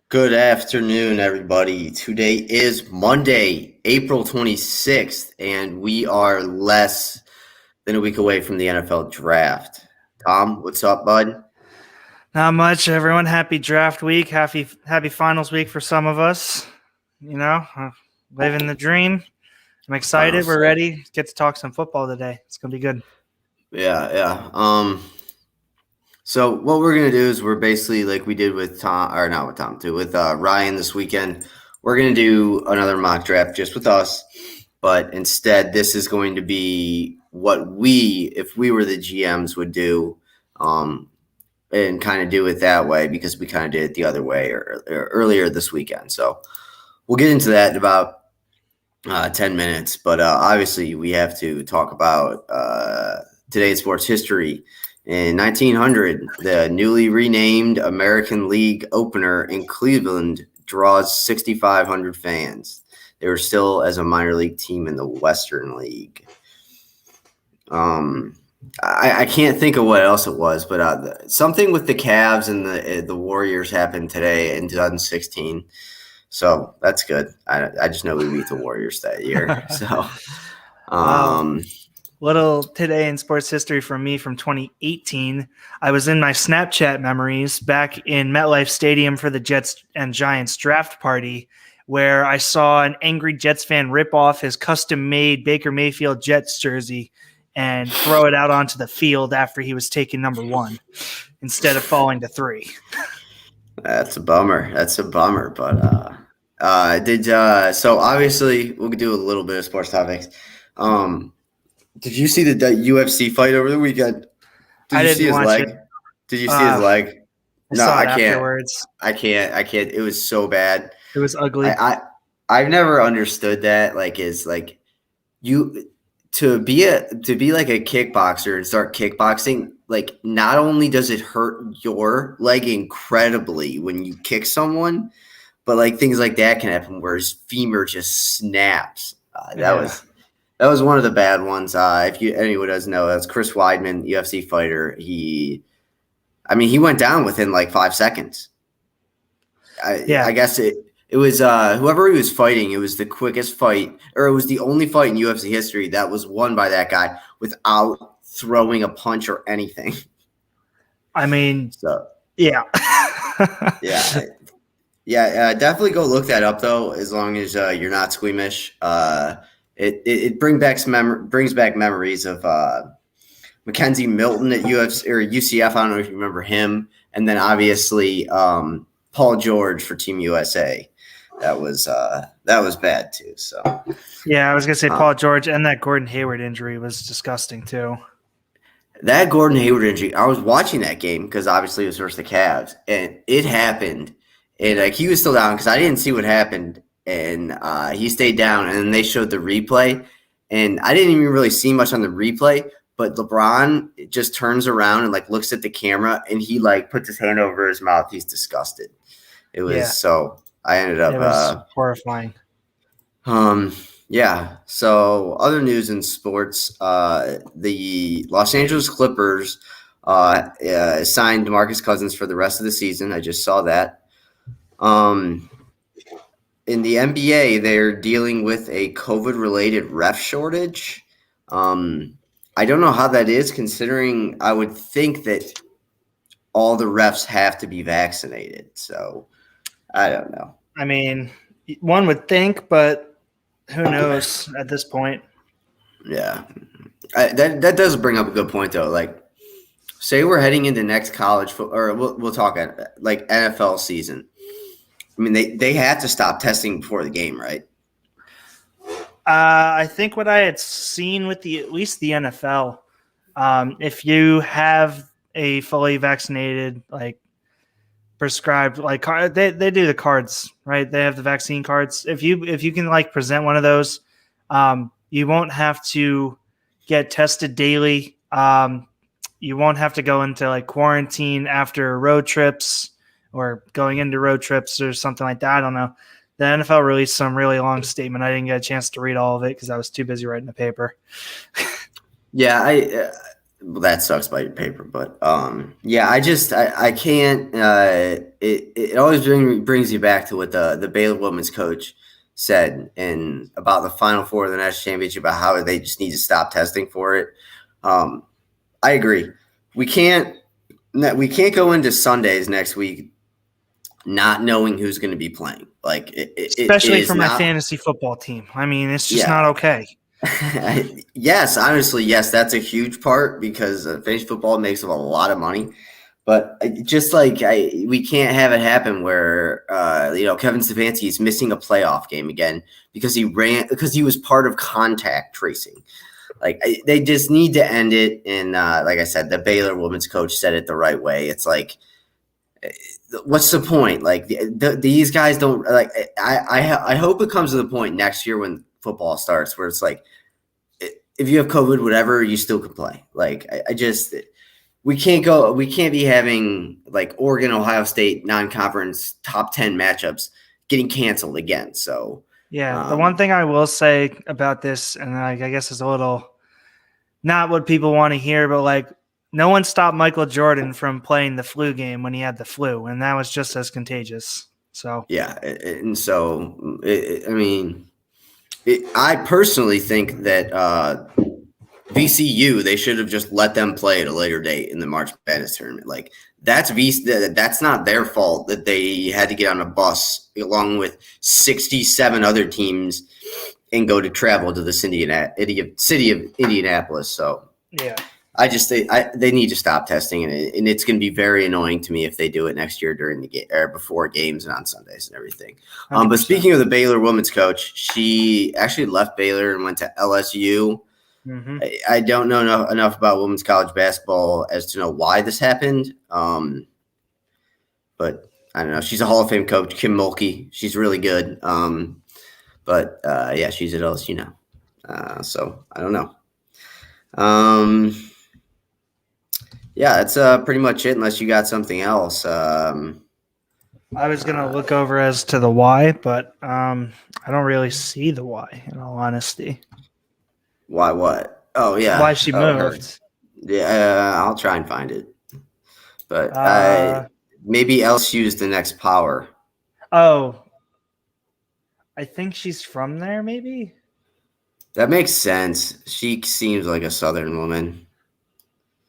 Good afternoon, everybody. Today is Monday, April 26th, and we are less than a week away from the NFL draft. Tom, what's up, bud? Not much, everyone. Happy draft week. Happy finals week for some of us. Living the dream. I'm excited. We're ready. Get to talk some football today. It's gonna be good. Yeah. So what we're gonna do is we're basically like we did with Tom, or not with Tom, too, with Ryan this weekend. We're gonna do another mock draft just with us, but instead this is going to be what we, if we were the GMs, would do. And kind of do it that way because we kind of did it the other way earlier this weekend. So we'll get into that in about 10 minutes. But obviously, we have to talk about today's sports history. In 1900, the newly renamed American League opener in Cleveland draws 6,500 fans. They were still as a minor league team in the Western League. I can't think of what else it was, but something with the Cavs and the Warriors happened today in 2016. So that's good. I just know we beat the Warriors that year. So, little today in sports history from me from 2018. I was in my Snapchat memories back in MetLife Stadium for the Jets and Giants draft party, where I saw an angry Jets fan rip off his custom-made Baker Mayfield Jets jersey and throw it out onto the field after he was taking number 1 instead of falling to 3. That's a bummer. But so obviously we'll do a little bit of sports topics. Did you see the UFC fight over the weekend? I didn't see his leg? Did you see his leg? No, I can't. Afterwards. I can't. It was so bad. It was ugly. I've never understood that. To be like a kickboxer and start kickboxing, like not only does it hurt your leg incredibly when you kick someone, but like things like that can happen where his femur just snaps. That was one of the bad ones. If anyone doesn't know, that's Chris Weidman, UFC fighter. He went down within like 5 seconds. I guess it was whoever he was fighting. It was the quickest fight, or it was the only fight in UFC history that was won by that guy without throwing a punch or anything. Yeah. Definitely go look that up though. As long as you're not squeamish, it brings back memories of Mackenzie Milton at UFC or UCF. I don't know if you remember him, and then obviously Paul George for Team USA. That was bad too. So yeah, I was gonna say Paul George, and that Gordon Hayward injury was disgusting too. That Gordon Hayward injury, I was watching that game because obviously it was versus the Cavs, and it happened, and like he was still down because I didn't see what happened, and he stayed down, and then they showed the replay, and I didn't even really see much on the replay, but LeBron just turns around and like looks at the camera, and he like puts his hand over his mouth. He's disgusted. It was so. I ended up. It was horrifying. Yeah. So other news in sports, the Los Angeles Clippers signed Demarcus Cousins for the rest of the season. I just saw that. In the NBA, they're dealing with a COVID-related ref shortage. I don't know how that is, considering I would think that all the refs have to be vaccinated. So I don't know. One would think, but who knows at this point? Yeah. That does bring up a good point, though. Like, say we're heading into next college or we'll talk at like NFL season. They had to stop testing before the game, right? I think what I had seen with at least the NFL, if you have a fully vaccinated, like prescribed, like they do the cards, right? They have the vaccine cards. If you can like present one of those, you won't have to get tested daily. You won't have to go into like quarantine after road trips or going into road trips or something like that. I don't know. The NFL released some really long statement. I didn't get a chance to read all of it because I was too busy writing the paper. Yeah, that sucks by paper, but yeah, I can't. It always brings you back to what the Baylor women's coach said and about the Final Four of the national championship, about how they just need to stop testing for it. I agree. We can't go into Sundays next week not knowing who's going to be playing. Like especially for my fantasy football team. I mean, it's just not okay. Yes, honestly, yes, that's a huge part because fantasy football makes them a lot of money. But just like we can't have it happen where Kevin Stefanski is missing a playoff game again because he was part of contact tracing. Like they just need to end it. And like I said, the Baylor women's coach said it the right way. It's like, what's the point? Like these guys don't like. I hope it comes to the point next year when football starts where it's like, if you have COVID, whatever, you still can play. Like we can't be having like Oregon, Ohio State non-conference top 10 matchups getting canceled again. So yeah, the one thing I will say about this, and I guess is a little not what people want to hear, but like no one stopped Michael Jordan from playing the flu game when he had the flu, and that was just as contagious. So yeah, and so I mean. I personally think that VCU, they should have just let them play at a later date in the March Madness tournament. Like that's not their fault that they had to get on a bus along with 67 other teams and go to travel to the city of Indianapolis. So yeah. I just they need to stop testing, and it's going to be very annoying to me if they do it next year during the game or before games and on Sundays and everything. But speaking of the Baylor women's coach, she actually left Baylor and went to LSU. Mm-hmm. I don't know enough about women's college basketball as to know why this happened. But I don't know. She's a Hall of Fame coach, Kim Mulkey. She's really good. But yeah, she's at LSU now. So I don't know. Yeah, that's pretty much it unless you got something else. I was going to look over as to the why, but I don't really see the why, in all honesty. Why what? Oh, yeah. Why she moved. Yeah, I'll try and find it. But maybe LSU's the next power. Oh, I think she's from there, maybe? That makes sense. She seems like a Southern woman.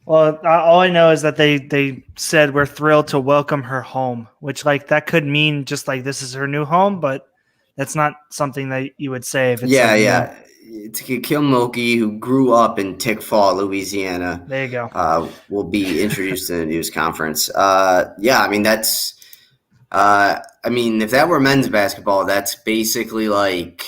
Well, all I know is that they said we're thrilled to welcome her home, which like that could mean just like this is her new home, but that's not something that you would say if it's yeah. It's Kim Mulkey, who grew up in Tickfaw, Louisiana. There you go. Will be introduced in the news conference. Yeah, I mean that's. I mean, if that were men's basketball, that's basically like.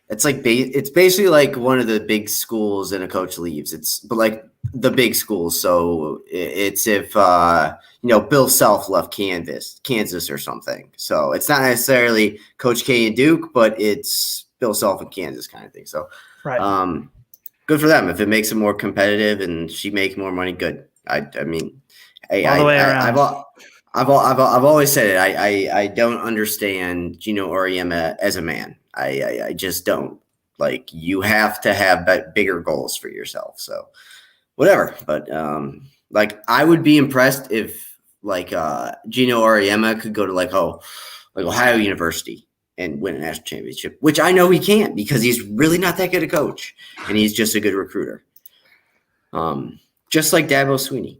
It's basically like one of the big schools and a coach leaves. But like the big schools. So it's if Bill Self left Kansas or something. So it's not necessarily Coach K and Duke, but it's Bill Self and Kansas kind of thing. So right. Good for them. If it makes it more competitive and she makes more money, good. I mean, all the way around. I've always said it. I don't understand Gino Auriemma as a man. I just don't. Like, you have to have bigger goals for yourself. So whatever. But like, I would be impressed if like Gino Auriemma could go to like Ohio University and win a national championship, which I know he can't because he's really not that good a coach and he's just a good recruiter. Just like Dabo Swinney.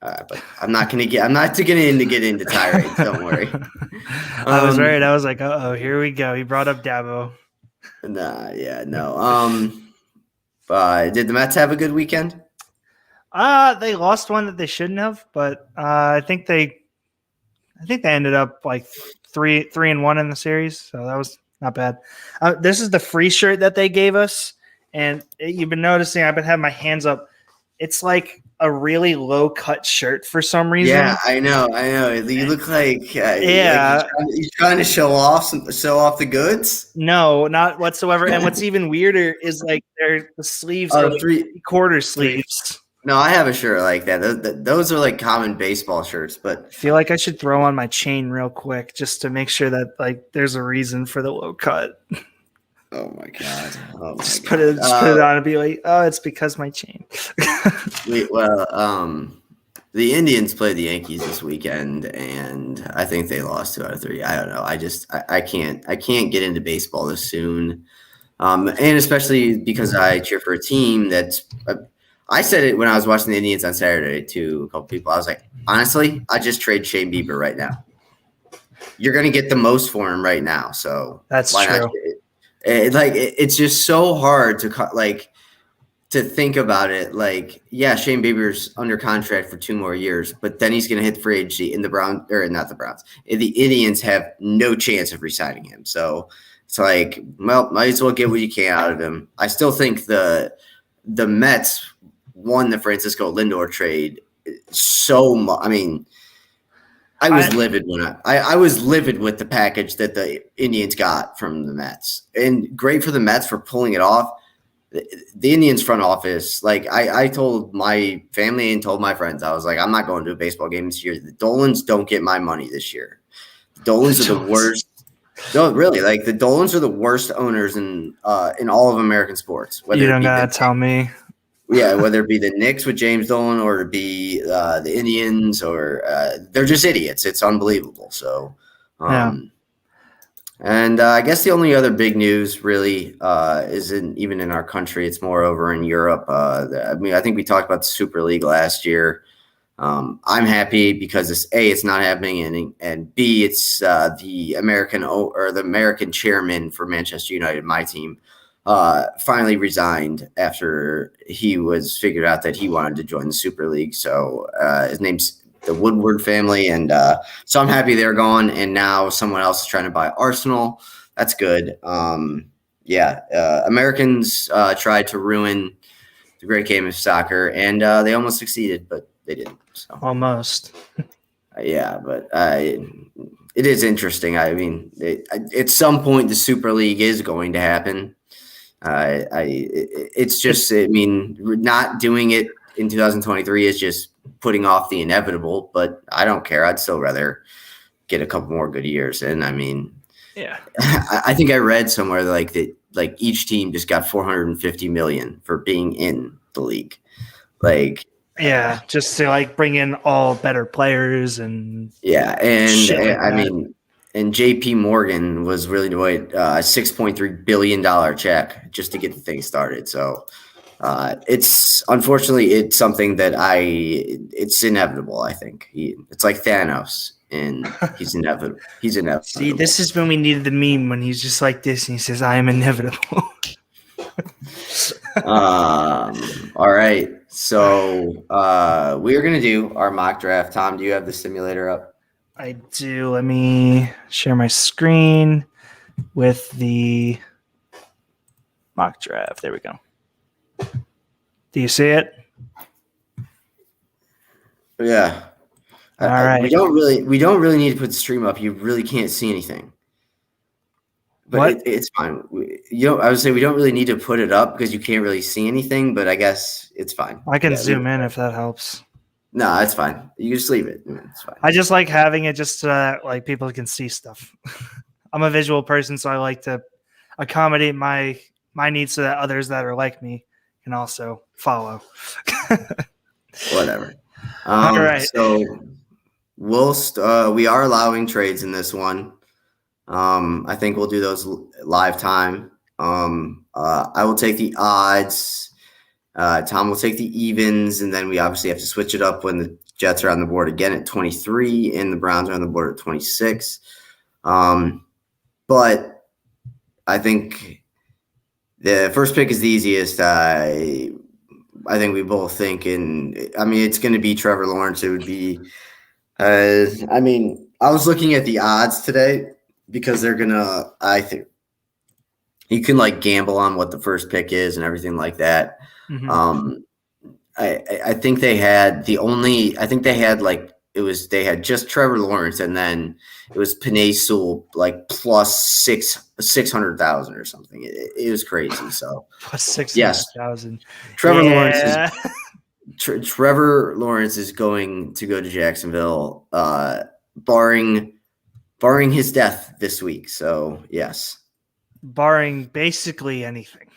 But I'm not going to get into tirades. Don't worry. I was worried. I was like, oh, here we go. He brought up Dabo. No. Did the Mets have a good weekend? They lost one that they shouldn't have, but I think they ended up like 3-1 in the series, so that was not bad. This is the free shirt that they gave us, and you've been noticing I've been having my hands up. It's like a really low cut shirt for some reason. Yeah, I know. You look like you're trying to show off the goods. No, not whatsoever. And what's even weirder is like the sleeves are like 3/4 sleeves. No, I have a shirt like that. Those are like common baseball shirts, but I feel like I should throw on my chain real quick just to make sure that like there's a reason for the low cut. Oh my god! Oh my Just god! put it on and be like, oh, it's because my chain. The Indians played the Yankees this weekend, and I think they lost 2 out of 3. I don't know. I can't get into baseball this soon, and especially because I cheer for a team that's. I said it when I was watching the Indians on Saturday to a couple people. I was like, honestly, I just trade Shane Bieber right now. You're going to get the most for him right now, so That's why true. not? It's just so hard to think about it. Like, yeah, Shane Bieber's under contract for 2 more years, but then he's going to hit free agency in the Browns, or not the Browns. The Indians have no chance of re-signing him. So it's like, well, might as well get what you can out of him. I still think the Mets won the Francisco Lindor trade so much. I mean, I was livid when I was livid with the package that the Indians got from the Mets, and great for the Mets for pulling it off. The Indians front office, like I told my family and told my friends, I was like, I'm not going to a baseball game this year. The Dolans don't get my money this year. The Dolans are the worst. No, really, like the Dolans are the worst owners in all of American sports. You don't gotta tell me. Yeah, whether it be the Knicks with James Dolan or it be the Indians, or they're just idiots. It's unbelievable. So, and I guess the only other big news really isn't even in our country. It's more over in Europe. I mean, I think we talked about the Super League last year. I'm happy because it's not happening, and B, it's the American chairman for Manchester United, my team, finally resigned after he was figured out that he wanted to join the Super League. So his name's the Woodward family, and so I'm happy they're gone, and now someone else is trying to buy Arsenal. That's good. Americans tried to ruin the great game of soccer, and they almost succeeded, but they didn't. So. Almost. Yeah, but it is interesting. I mean, at some point, the Super League is going to happen. It's just, I mean, not doing it in 2023 is just putting off the inevitable, but I don't care. I'd still rather get a couple more good years. And I mean, yeah, I think I read somewhere like each team just got $450 million for being in the league. Yeah, just to like bring in all better players and I mean, and J.P. Morgan was willing to write a $6.3 billion check just to get the thing started. So it's unfortunately it's something that it's inevitable. I think it's like Thanos, and he's inevitable. He's inevitable. See, this is when we needed the meme when he's just like this and he says, "I am inevitable." All right. So we are going to do our mock draft. Tom, do you have the simulator up? I do. Let me share my screen with the mock draft. There we go. Do you see it? Yeah. All right. We don't really need to put the stream up. You really can't see anything. But it's fine. I would say we don't really need to put it up because you can't really see anything, but I guess it's fine. I can zoom in if that helps. No, it's fine. You just leave it. It's fine. I just like having it just so that like people can see stuff. I'm a visual person, so I like to accommodate my needs so that others that are like me can also follow. Whatever. All right. So we are allowing trades in this one. I think we'll do those live time. I will take the odds. Tom will take the evens, and then we obviously have to switch it up when the Jets are on the board again at 23 and the Browns are on the board at 26. But I think the first pick is the easiest. I think we both think, and I mean, it's going to be Trevor Lawrence. It would be, I mean, I was looking at the odds today because they're going to, I think you can like gamble on what the first pick is and everything like that. Mm-hmm. I think they had they had just Trevor Lawrence, and then it was Penei Sewell like plus 600,000 or something. It was crazy. So plus 600,000. Trevor Lawrence is going to go to Jacksonville, barring his death this week. So yes. barring basically anything.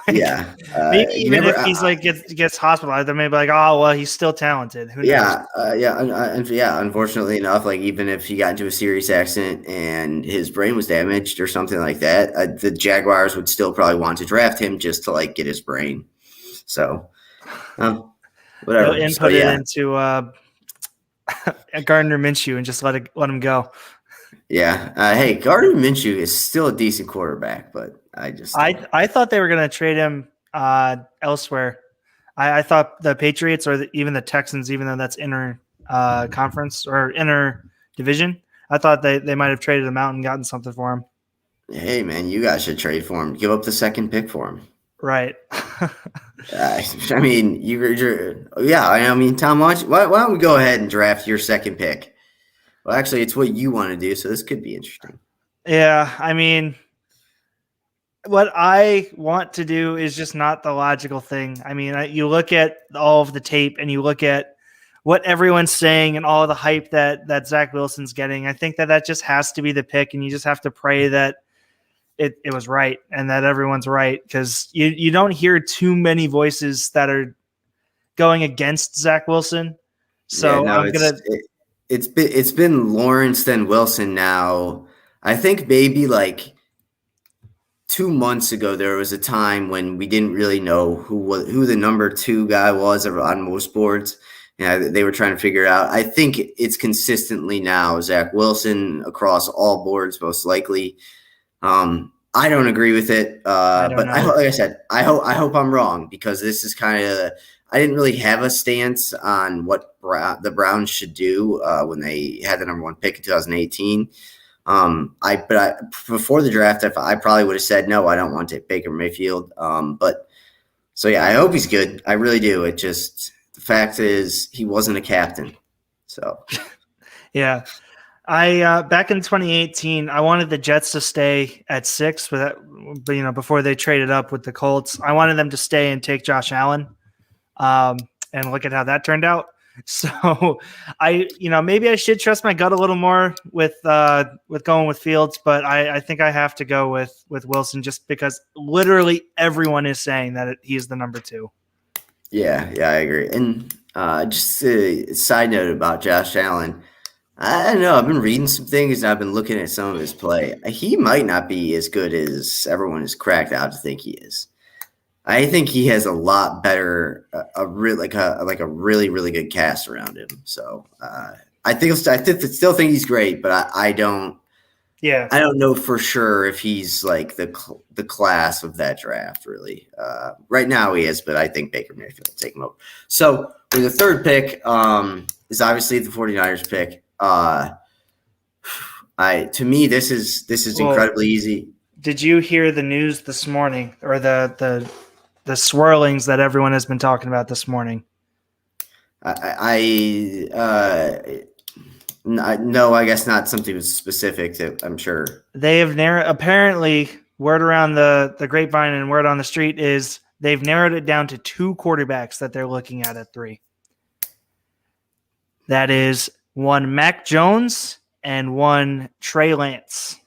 Yeah. Maybe even if he's like gets hospitalized, they may be like, oh well, he's still talented. Who knows? Yeah. Unfortunately enough, like even if he got into a serious accident and his brain was damaged or something like that, the Jaguars would still probably want to draft him just to like get his brain. So, whatever. They'll input it into Gardner Minshew and just let him go. Yeah. Hey, Gardner Minshew is still a decent quarterback, but I thought they were going to trade him elsewhere. I thought the Patriots or even the Texans, even though that's inner conference or inner division, I thought they might have traded him out and gotten something for him. Hey, man, you guys should trade for him. Give up the second pick for him. Right. I mean, I mean, Tom, why don't we go ahead and draft your second pick? Well, actually, it's what you want to do, so this could be interesting. Yeah, I mean, what I want to do is just not the logical thing. I mean, you look at all of the tape and you look at what everyone's saying and all the hype that Zach Wilson's getting. I think that just has to be the pick, and you just have to pray that it was right and that everyone's right, because you don't hear too many voices that are going against Zach Wilson. So it's been Lawrence then Wilson now. I think maybe like 2 months ago there was a time when we didn't really know who the number 2 guy was on most boards. Yeah, they were trying to figure it out. I think it's consistently now Zach Wilson across all boards, most likely. I don't agree with it, but like I said, I hope I'm wrong, because this is kind of I didn't really have a stance on what the Browns should do when they had the number 1 pick in 2018. Before the draft, I probably would have said no, I don't want to take Baker Mayfield. But so yeah, I hope he's good. I really do. It just the fact is he wasn't a captain, so yeah. I back in 2018, I wanted the Jets to stay at 6, but before they traded up with the Colts, I wanted them to stay and take Josh Allen. And look at how that turned out. So maybe I should trust my gut a little more with going with Fields, but I think I have to go with Wilson, just because literally everyone is saying that he's the number 2. Yeah, I agree. And just a side note about Josh Allen. I don't know. I've been reading some things and I've been looking at some of his play. He might not be as good as everyone is cracked out to think he is. I think he has a lot better, a really really good cast around him. So I still think he's great, but I don't. Yeah, I don't know for sure if he's like the class of that draft. Really, right now he is, but I think Baker Mayfield will take him over. So with the third pick, is obviously the 49ers pick. To me, this is incredibly easy. Did you hear the news this morning, or the swirlings that everyone has been talking about this morning? No, I guess not something specific that I'm sure. They have apparently, word around the grapevine and word on the street is they've narrowed it down to 2 quarterbacks that they're looking at 3. That is one Mac Jones and one Trey Lance.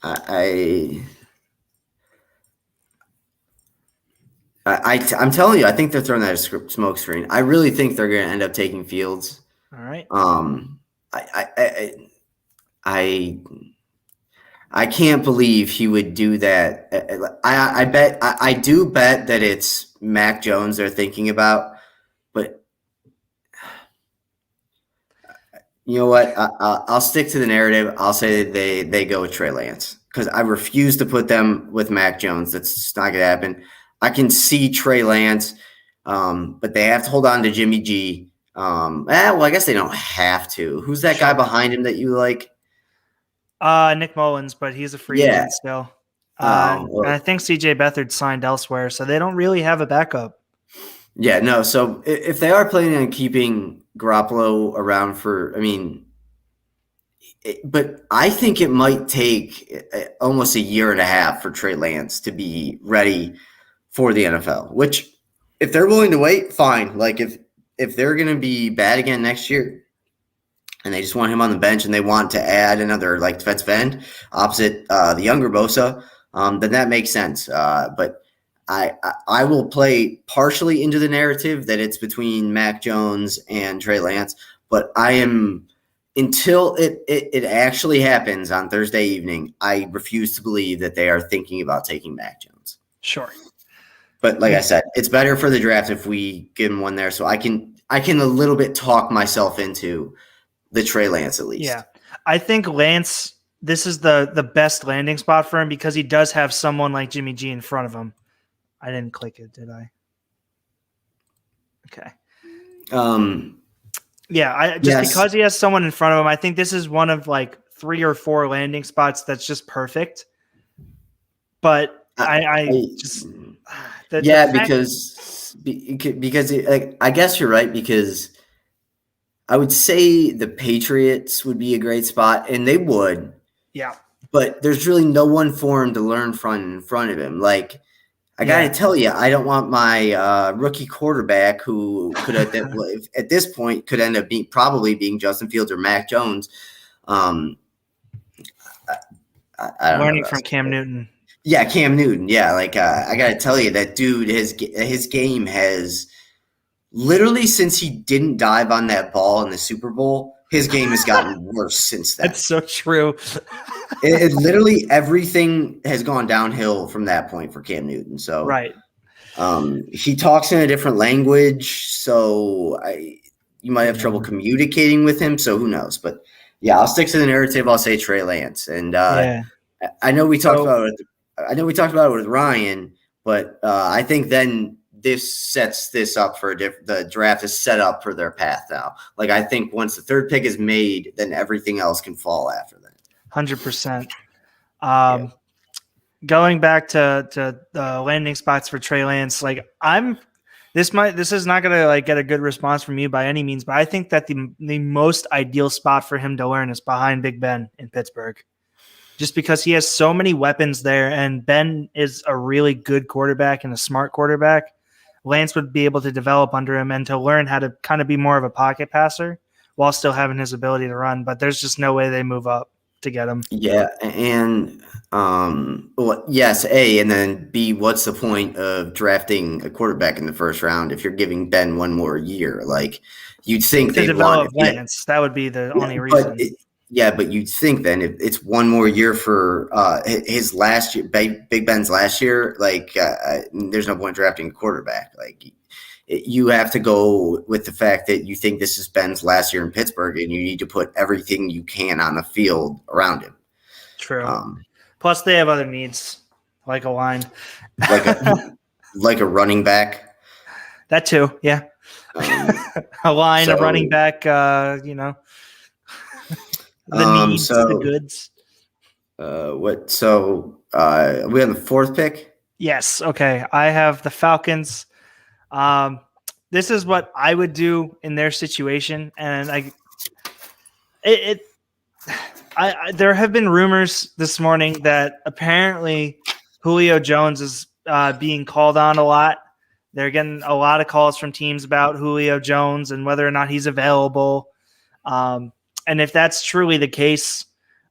I'm telling you, I think they're throwing that as a smoke screen. I really think they're going to end up taking Fields. All right. I can't believe he would do that. I do bet that it's Mac Jones they're thinking about, but you know what? I'll stick to the narrative. I'll say that they go with Trey Lance, because I refuse to put them with Mac Jones. That's just not going to happen. I can see Trey Lance, but they have to hold on to Jimmy G. Well, I guess they don't have to. Who's that guy behind him that you like? Nick Mullins, but he's a free agent still. And I think CJ Beathard signed elsewhere, so they don't really have a backup. Yeah, no. So if they are planning on keeping Garoppolo around but I think it might take almost a year and a half for Trey Lance to be ready for the NFL, which if they're willing to wait, fine. Like if they're going to be bad again next year, and they just want him on the bench, and they want to add another like defensive end opposite the younger Bosa, then that makes sense. But I will play partially into the narrative that it's between Mac Jones and Trey Lance, but I am until it actually happens on Thursday evening, I refuse to believe that they are thinking about taking Mac Jones. Sure. But like I said, it's better for the draft if we give him one there, so I can a little bit talk myself into the Trey Lance at least. Yeah, I think Lance. This is the best landing spot for him because he does have someone like Jimmy G in front of him. I didn't click it, did I? Okay. Yeah, because he has someone in front of him, I think this is one of like 3 or 4 landing spots that's just perfect. But because I guess you're right, because I would say the Patriots would be a great spot, and they would. Yeah. But there's really no one for him to learn from in front of him. Like, I got to tell you, I don't want my rookie quarterback who could at this point could end up probably being Justin Fields or Mac Jones. I don't learning know from Cam Newton. Yeah, Cam Newton. Yeah, like I got to tell you, that dude, his game has literally, since he didn't dive on that ball in the Super Bowl, his game has gotten worse since then. That's so true. it literally everything has gone downhill from that point for Cam Newton. So right. He talks in a different language, so you might have trouble communicating with him. So who knows? But yeah, I'll stick to the narrative. I'll say Trey Lance, and I know we talked about it. I know we talked about it with Ryan, but I think then this sets this up for the draft is set up for their path now. Like, I think once the 3rd pick is made, then everything else can fall after that. 100%. Going back to the landing spots for Trey Lance, like this is not going to like get a good response from you by any means, but I think that the most ideal spot for him to learn is behind Big Ben in Pittsburgh. Just because he has so many weapons there, and Ben is a really good quarterback and a smart quarterback, Lance would be able to develop under him and to learn how to kind of be more of a pocket passer while still having his ability to run. But there's just no way they move up to get him. Yeah, and yes, A, and then B, what's the point of drafting a quarterback in the 1st round if you're giving Ben one more year? Like, you'd think they develop Lance. That would be the only reason. But you'd think then if it's one more year for his last year, Big Ben's last year, like there's no point drafting a quarterback. Like, you have to go with the fact that you think this is Ben's last year in Pittsburgh, and you need to put everything you can on the field around him. True. Plus, they have other needs, like a line, like a running back. That too, yeah. A line, a running back. The needs, the goods. Are we on the 4th pick? Yes. Okay. I have the Falcons. This is what I would do in their situation, and there have been rumors this morning that apparently Julio Jones is being called on a lot. They're getting a lot of calls from teams about Julio Jones and whether or not he's available. And if that's truly the case,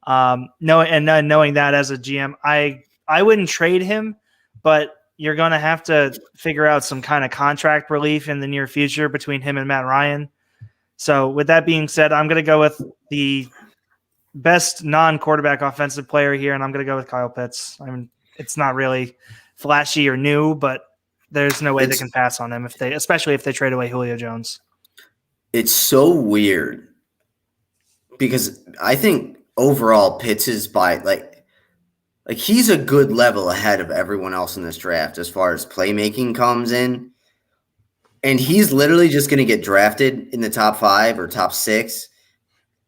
knowing that as a GM, I wouldn't trade him, but you're going to have to figure out some kind of contract relief in the near future between him and Matt Ryan. So with that being said, I'm going to go with the best non-quarterback offensive player here, and I'm going to go with Kyle Pitts. I mean, it's not really flashy or new, but there's no way they can pass on him especially if they trade away Julio Jones. It's so weird because I think overall Pitts is like he's a good level ahead of everyone else in this draft as far as playmaking comes in. And he's literally just going to get drafted in the top 5 or top 6.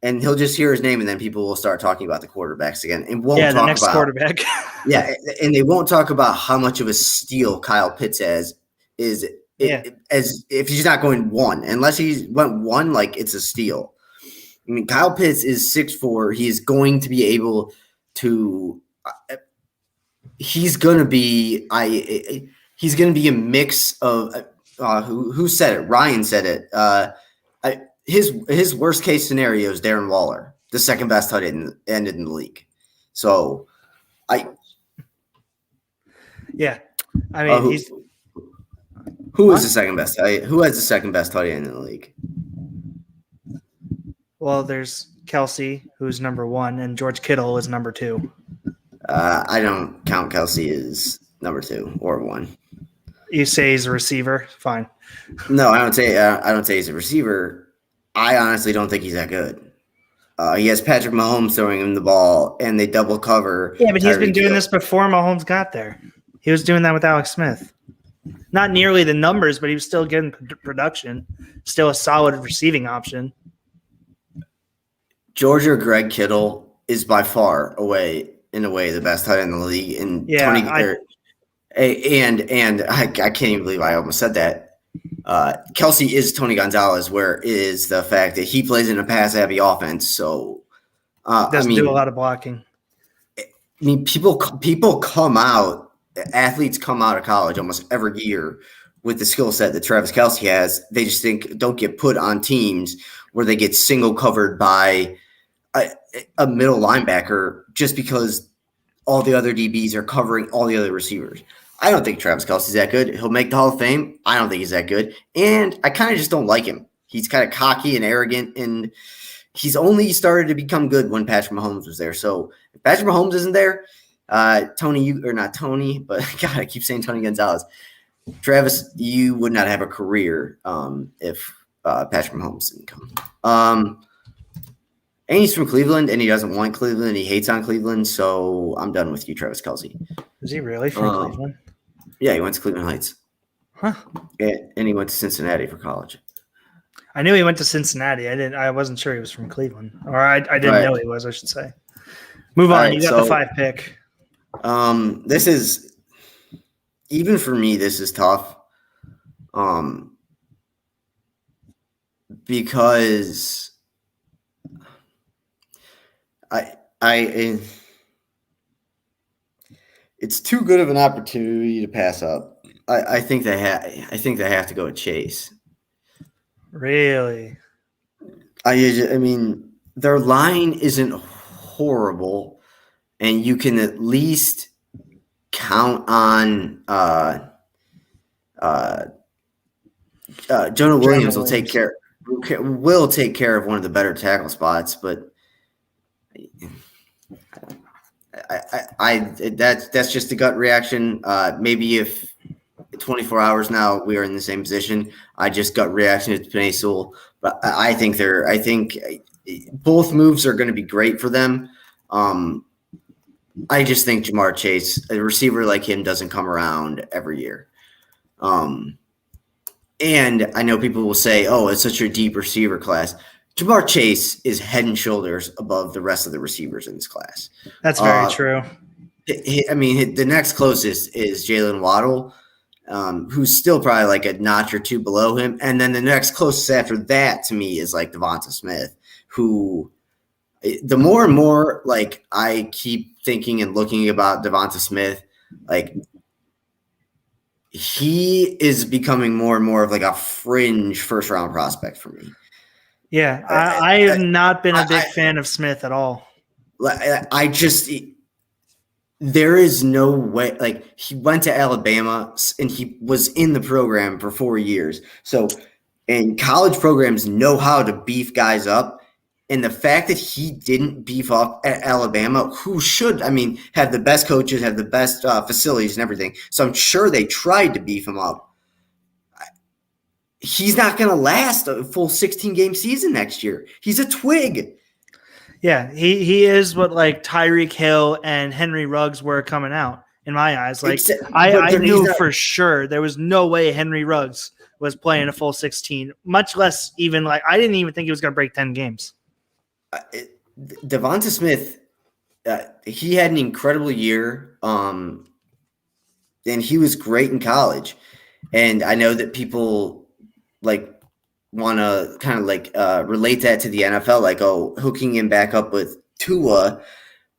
And he'll just hear his name, and then people will start talking about the quarterbacks again. And won't talk the next about quarterback. Yeah, and they won't talk about how much of a steal Kyle Pitts as if he's not going 1. Unless he went 1, like, it's a steal. I mean, Kyle Pitts is 6'4". He is going to be able to he's going to be a mix of who said it? Ryan said it. his worst case scenario is Darren Waller, the second best tight end in the league. So yeah, I mean who is the second best? Who has the second best tight end in the league? Well, there's Kelsey, who's number 1, and George Kittle is number 2. I don't count Kelsey as number 2 or 1. You say he's a receiver? Fine. No, I don't say he's a receiver. I honestly don't think he's that good. He has Patrick Mahomes throwing him the ball, and they double cover. Yeah, but he's been doing this before Mahomes got there. He was doing that with Alex Smith. Not nearly the numbers, but he was still getting production. Still a solid receiving option. George or Greg Kittle is by far in a way the best tight end in the league. And I can't even believe I almost said that. Kelsey is Tony Gonzalez, where is the fact that he plays in a pass-heavy offense. So doesn't do a lot of blocking. I mean, people come out, athletes come out of college almost every year with the skill set that Travis Kelce has. They just don't get put on teams where they get single covered by a middle linebacker just because all the other DBs are covering all the other receivers. I don't think Travis Kelce's that good. He'll make the Hall of Fame. I don't think he's that good. And I kind of just don't like him. He's kind of cocky and arrogant, and he's only started to become good when Patrick Mahomes was there. So if Patrick Mahomes isn't there, not Tony, but God, I keep saying Tony Gonzalez. Travis, you would not have a career if Patrick Mahomes didn't come. And he's from Cleveland, and he doesn't want Cleveland. He hates on Cleveland, so I'm done with you, Travis Kelce. Is he really from Cleveland? Yeah, he went to Cleveland Heights. Huh. And he went to Cincinnati for college. I knew he went to Cincinnati. I wasn't sure he was from Cleveland. Or I didn't know he was, I should say. Move on. Right, you got the 5 pick. This is – even for me, this is tough. Because – it's too good of an opportunity to pass up. I think they have to go with Chase. Really? I mean, their line isn't horrible, and you can at least count on Jonah Williams will take care of one of the better tackle spots, but that's just a gut reaction. Maybe if 24 hours now we are in the same position, I just gut reaction to Penei Sewell. But I think both moves are going to be great for them. I just think Jamar Chase, a receiver like him, doesn't come around every year. And I know people will say, "Oh, it's such a deep receiver class." Jamar Chase is head and shoulders above the rest of the receivers in this class. That's very true. I mean, the next closest is Jalen Waddle, who's still probably like a notch or two below him. And then the next closest after that to me is like Devonta Smith, who the more and more like I keep thinking and looking about Devonta Smith, like he is becoming more and more of like a fringe first round prospect for me. Yeah, I have not been a big fan of Smith at all. There is no way. Like, he went to Alabama and he was in the program for 4 years. So, and college programs know how to beef guys up. And the fact that he didn't beef up at Alabama, who should, I mean, have the best coaches, have the best facilities and everything. So I'm sure they tried to beef him up. He's not going to last a full 16-game season next year. He's a twig. Yeah, he is what like Tyreek Hill and Henry Ruggs were coming out in my eyes. Like I knew for sure there was no way Henry Ruggs was playing a full 16, much less even like I didn't even think he was going to break 10 games. Devonta Smith, he had an incredible year, and he was great in college. And I know that people like want to kind of like relate that to the NFL, like, oh, hooking him back up with Tua,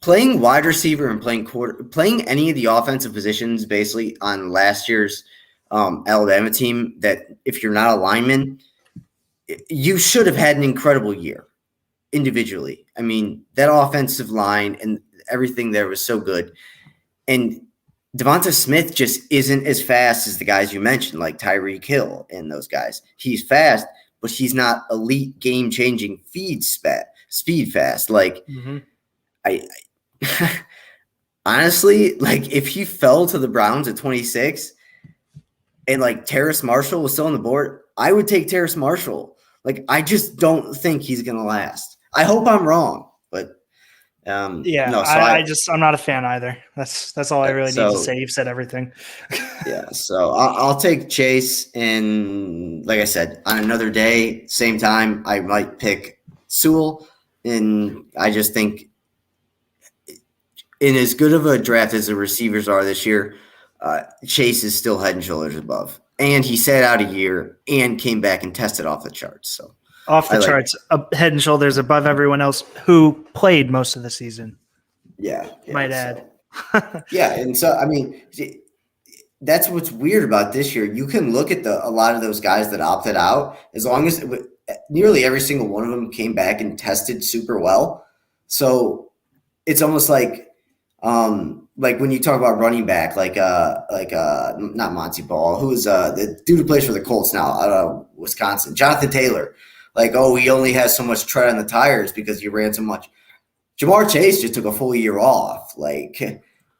playing wide receiver and playing any of the offensive positions basically on last year's Alabama team, that if you're not a lineman, you should have had an incredible year individually. I mean, that offensive line and everything there was so good. And Devonta Smith just isn't as fast as the guys you mentioned, like Tyreek Hill and those guys. He's fast, but he's not elite game-changing speed fast. Like, I honestly, like, if he fell to the Browns at 26 and like Terrace Marshall was still on the board, I would take Terrace Marshall. Like, I just don't think he's gonna last. I hope I'm wrong, but I'm not a fan either. That's all I really need to say. You've said everything. Yeah, so I'll take Chase, and like I said, on another day, same time, I might pick Sewell, and I just think in as good of a draft as the receivers are this year, Chase is still head and shoulders above. And he sat out a year and came back and tested off the charts. So charts, head and shoulders above everyone else who played most of the season. Yeah, might add. Yeah, and so I mean, that's what's weird about this year. You can look at a lot of those guys that opted out, as long as nearly every single one of them came back and tested super well. So it's almost like when you talk about running back, not Monty Ball, who is the dude who plays for the Colts now out of Wisconsin, Jonathan Taylor. Like, oh, he only has so much tread on the tires because he ran so much. Jamar Chase just took a full year off. Like,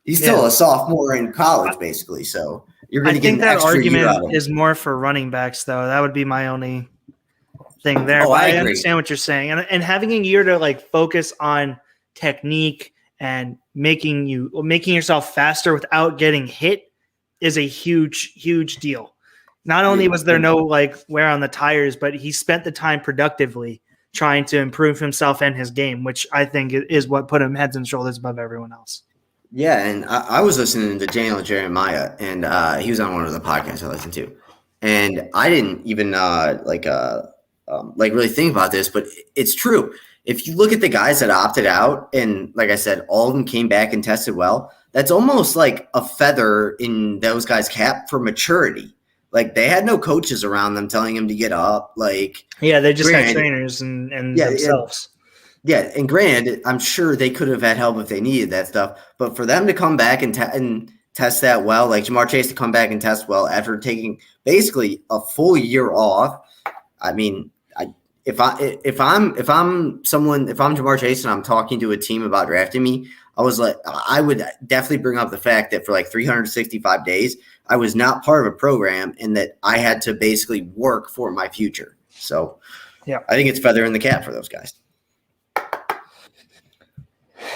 he's still a sophomore in college, basically. So you're going to get an extra year out of him. I think that argument is more for running backs, though. That would be my only thing there. Oh, I agree. Understand what you're saying, and having a year to like focus on technique and making yourself faster without getting hit is a huge deal. Not only was there no like wear on the tires, but he spent the time productively trying to improve himself and his game, which I think is what put him heads and shoulders above everyone else. Yeah, and I was listening to Daniel Jeremiah, and he was on one of the podcasts I listened to, and I didn't even really think about this, but it's true. If you look at the guys that opted out, and like I said, all of them came back and tested well, that's almost like a feather in those guys' cap for maturity. Like, they had no coaches around them telling them to get up. Like, yeah, they just had trainers and themselves. Yeah, and granted, I'm sure they could have had help if they needed that stuff. But for them to come back and test that well, like Jamar Chase to come back and test well after taking basically a full year off, I mean, if I'm Jamar Chase and I'm talking to a team about drafting me, I would definitely bring up the fact that for like 365 days, I was not part of a program and that I had to basically work for my future. So yeah, I think it's feather in the cap for those guys.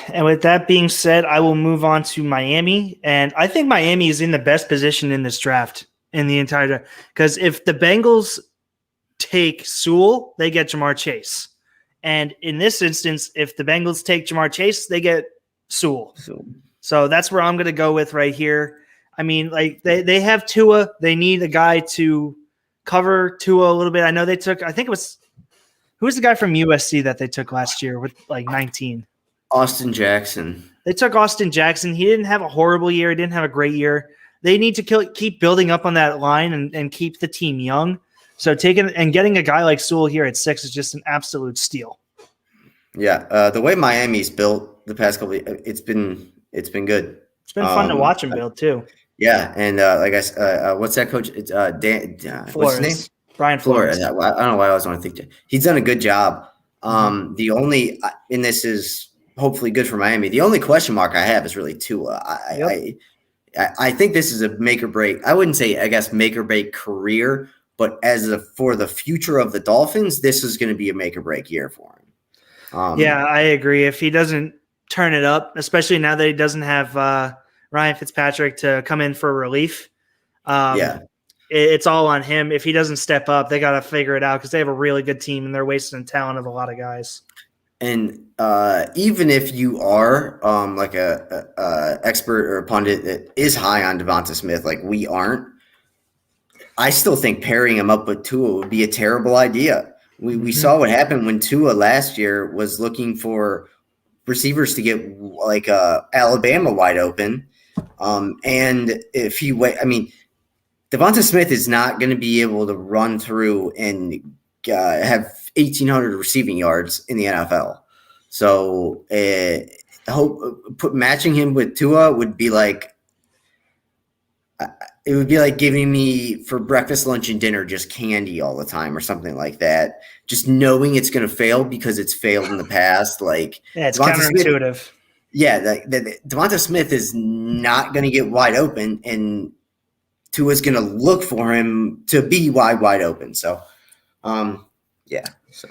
And with that being said, I will move on to Miami. And I think Miami is in the best position in this draft in the entire draft. Because if the Bengals take Sewell, they get Jamar Chase. And in this instance, if the Bengals take Jamar Chase, they get Sewell. So that's where I'm going to go with right here. I mean, like they have Tua. They need a guy to cover Tua a little bit. I know they took, who was the guy from USC that they took last year with like 19? Austin Jackson. They took Austin Jackson. He didn't have a horrible year. He didn't have a great year. They need to keep building up on that line and keep the team young. So getting a guy like Sewell here at 6 is just an absolute steal. Yeah, the way Miami's built the past couple, it's been good. It's been fun to watch him build too. Yeah, and what's that coach? It's what's his name? Brian Flores. I don't know why I always want to think he's done a good job. The only, and this is hopefully good for Miami. The only question mark I have is really Tua. I think this is a make or break. I wouldn't say, I guess, make or break career, but for the future of the Dolphins, this is going to be a make or break year for him. Yeah, I agree. If he doesn't turn it up, especially now that he doesn't have Ryan Fitzpatrick to come in for relief, it's all on him. If he doesn't step up, they got to figure it out because they have a really good team and they're wasting the talent of a lot of guys. And even if you are like a expert or a pundit that is high on Devonta Smith, like we aren't, I still think pairing him up with Tua would be a terrible idea. We saw what happened when Tua last year was looking for receivers to get like Alabama wide open. And if Devonta Smith is not going to be able to run through and have 1,800 receiving yards in the NFL. So matching him with Tua would be like it would be like giving me for breakfast, lunch, and dinner just candy all the time or something like that. Just knowing it's going to fail because it's failed in the past. Like it's Devonta counterintuitive. Smith, yeah, Devonta Smith is not going to get wide open, and Tua's going to look for him to be wide open. So, yeah. So.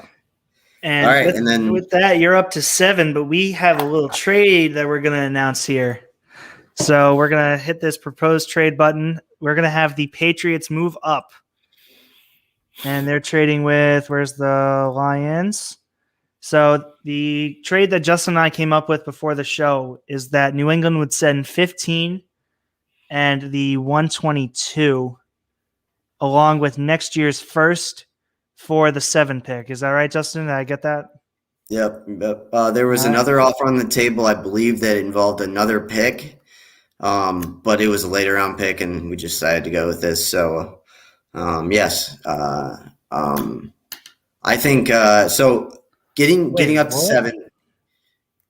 And all right, and then with that, you're up to 7, but we have a little trade that we're going to announce here. So we're going to hit this proposed trade button. We're going to have the Patriots move up. And they're trading with, where's the Lions? So the trade that Justin and I came up with before the show is that New England would send 15 and the 122 along with next year's first for the 7 pick. Is that right, Justin? Did I get that? Yep. There was another offer on the table, I believe, that involved another pick, but it was a later round pick, and we just decided to go with this. So, yes. I think so. Getting up to 7.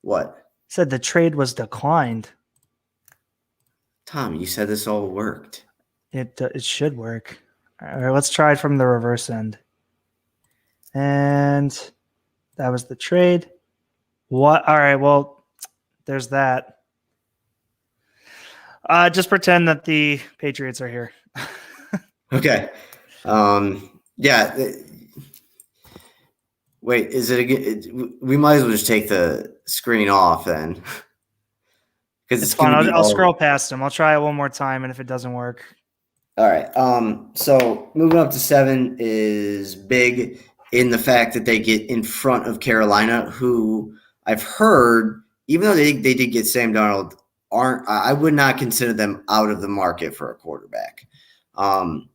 What? Said the trade was declined. Tom, you said this all worked. It should work. All right, let's try it from the reverse end. And that was the trade. What? All right, well, there's that. Just pretend that the Patriots are here. Okay. Yeah. Wait, is it we might as well just take the screen off then. Because it's fine. I'll scroll past them. I'll try it one more time, and if it doesn't work. All right. So moving up to 7 is big in the fact that they get in front of Carolina, who I've heard, even though they did get Sam Darnold, I would not consider them out of the market for a quarterback. Sam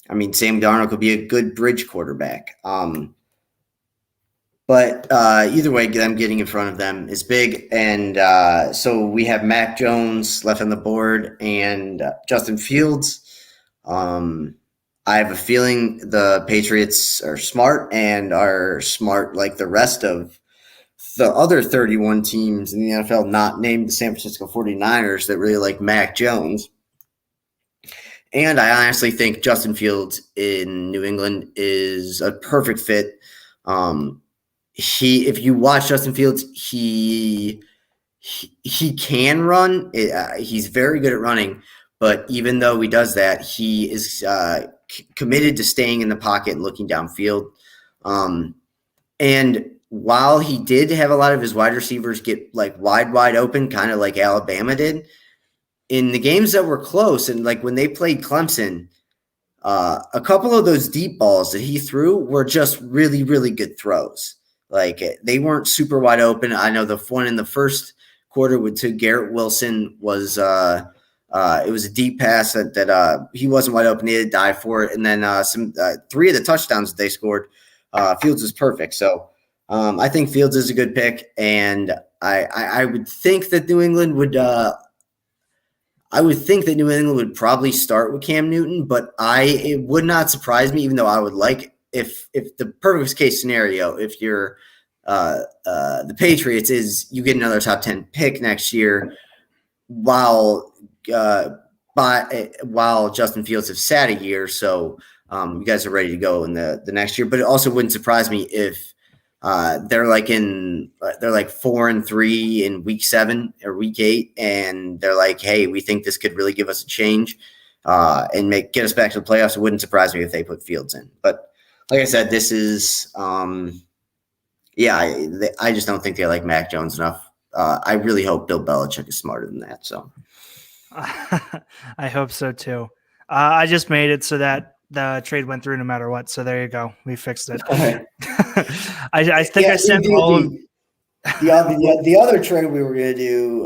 Darnold could be a good bridge quarterback. But either way, them getting in front of them is big. And so we have Mac Jones left on the board and Justin Fields. I have a feeling the Patriots are smart and are smart like the rest of the other 31 teams in the NFL, not named the San Francisco 49ers, that really like Mac Jones. And I honestly think Justin Fields in New England is a perfect fit. If you watch Justin Fields, he can run. He's very good at running, but even though he does that, he is committed to staying in the pocket and looking downfield. And while he did have a lot of his wide receivers get like wide open, kind of like Alabama did, in the games that were close and like when they played Clemson, a couple of those deep balls that he threw were just really, really good throws. Like they weren't super wide open. I know the one in the first quarter to Garrett Wilson was it was a deep pass that he wasn't wide open. He had to dive for it. And then 3 of the touchdowns that they scored, Fields was perfect. So I think Fields is a good pick, and I would think that New England would. I would think that New England would probably start with Cam Newton, but it would not surprise me, even though I would like if the perfect case scenario, if you're the Patriots, is you get another top 10 pick next year while Justin Fields have sat a year. So you guys are ready to go in the next year. But it also wouldn't surprise me if they're like 4-3 in week 7 or week 8, and they're like, hey, we think this could really give us a change and get us back to the playoffs. It wouldn't surprise me if they put Fields in. But like I said, this is I just don't think they like Mac Jones enough. I really hope Bill Belichick is smarter than that. So I hope so too. I just made it so that the trade went through no matter what. So there you go. We fixed it. Okay. I think I sent all of the other trade we were going to do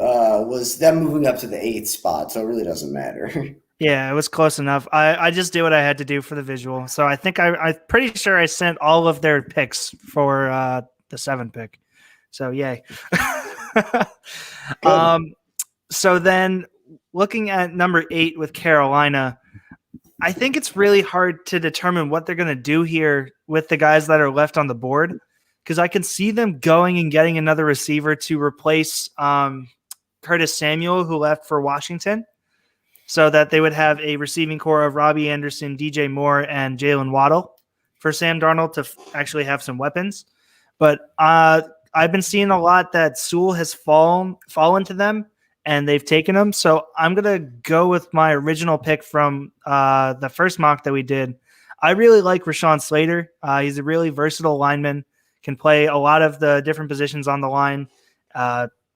was them moving up to the 8th spot. So it really doesn't matter. Yeah, it was close enough. I just did what I had to do for the visual. So I think I'm pretty sure I sent all of their picks for the 7 pick. So yay. Good. So then looking at number 8 with Carolina, I think it's really hard to determine what they're going to do here with the guys that are left on the board, because I can see them going and getting another receiver to replace Curtis Samuel, who left for Washington, so that they would have a receiving core of Robbie Anderson, DJ Moore, and Jalen Waddle for Sam Darnold to actually have some weapons. But I've been seeing a lot that Sewell has fallen to them, and they've taken him. So I'm going to go with my original pick from the first mock that we did. I really like Rashaan Slater. He's a really versatile lineman, can play a lot of the different positions on the line.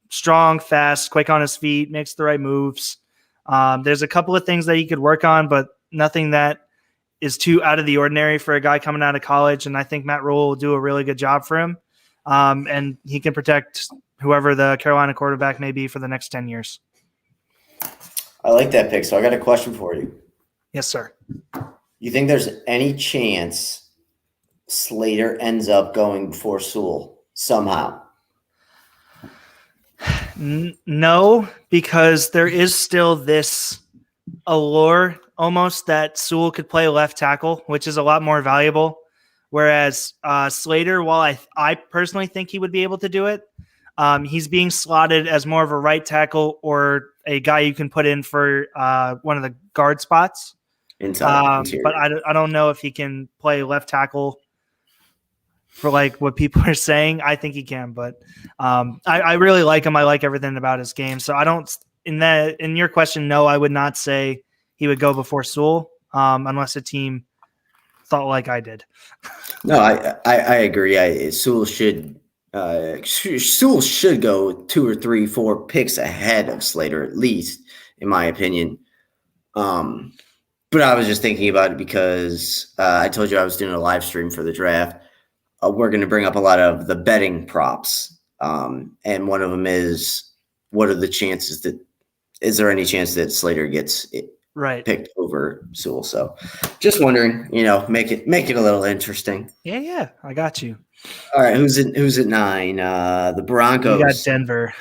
Strong, fast, quick on his feet, makes the right moves. There's a couple of things that he could work on, but nothing that is too out of the ordinary for a guy coming out of college. And I think Matt Rule will do a really good job for him. And he can protect whoever the Carolina quarterback may be for the next 10 years. I like that pick. So I got a question for you. Yes, sir. You think there's any chance Slater ends up going before Sewell somehow? No, because there is still this allure almost that Sewell could play left tackle, which is a lot more valuable. Whereas Slater, while I personally think he would be able to do it, he's being slotted as more of a right tackle or a guy you can put in for one of the guard spots. But I don't know if he can play left tackle for like what people are saying. I think he can, but I really like him. I like everything about his game. So I don't in your question, no, I would not say he would go before Sewell unless a team thought like I did. No, I agree. Sewell should go 2 or 3, 4 picks ahead of Slater, at least, in my opinion. But I was just thinking about it because I told you I was doing a live stream for the draft. We're going to bring up a lot of the betting props. And one of them is, what are the chances is there any chance that Slater gets picked over Sewell? So just wondering, make it a little interesting. Yeah. I got you. All right. Who's at 9? The Broncos. You got Denver.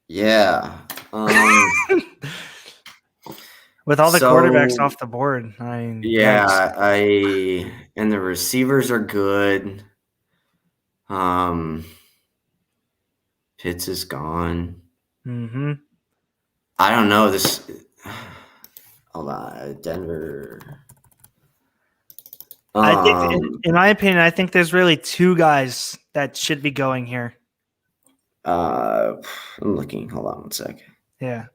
Yeah. With all the quarterbacks off the board. And the receivers are good. Pitts is gone. Mm-hmm. I don't know this. Hold on, Denver. I think, in my opinion, I think there's really 2 guys that should be going here. I'm looking. Hold on one sec. Yeah.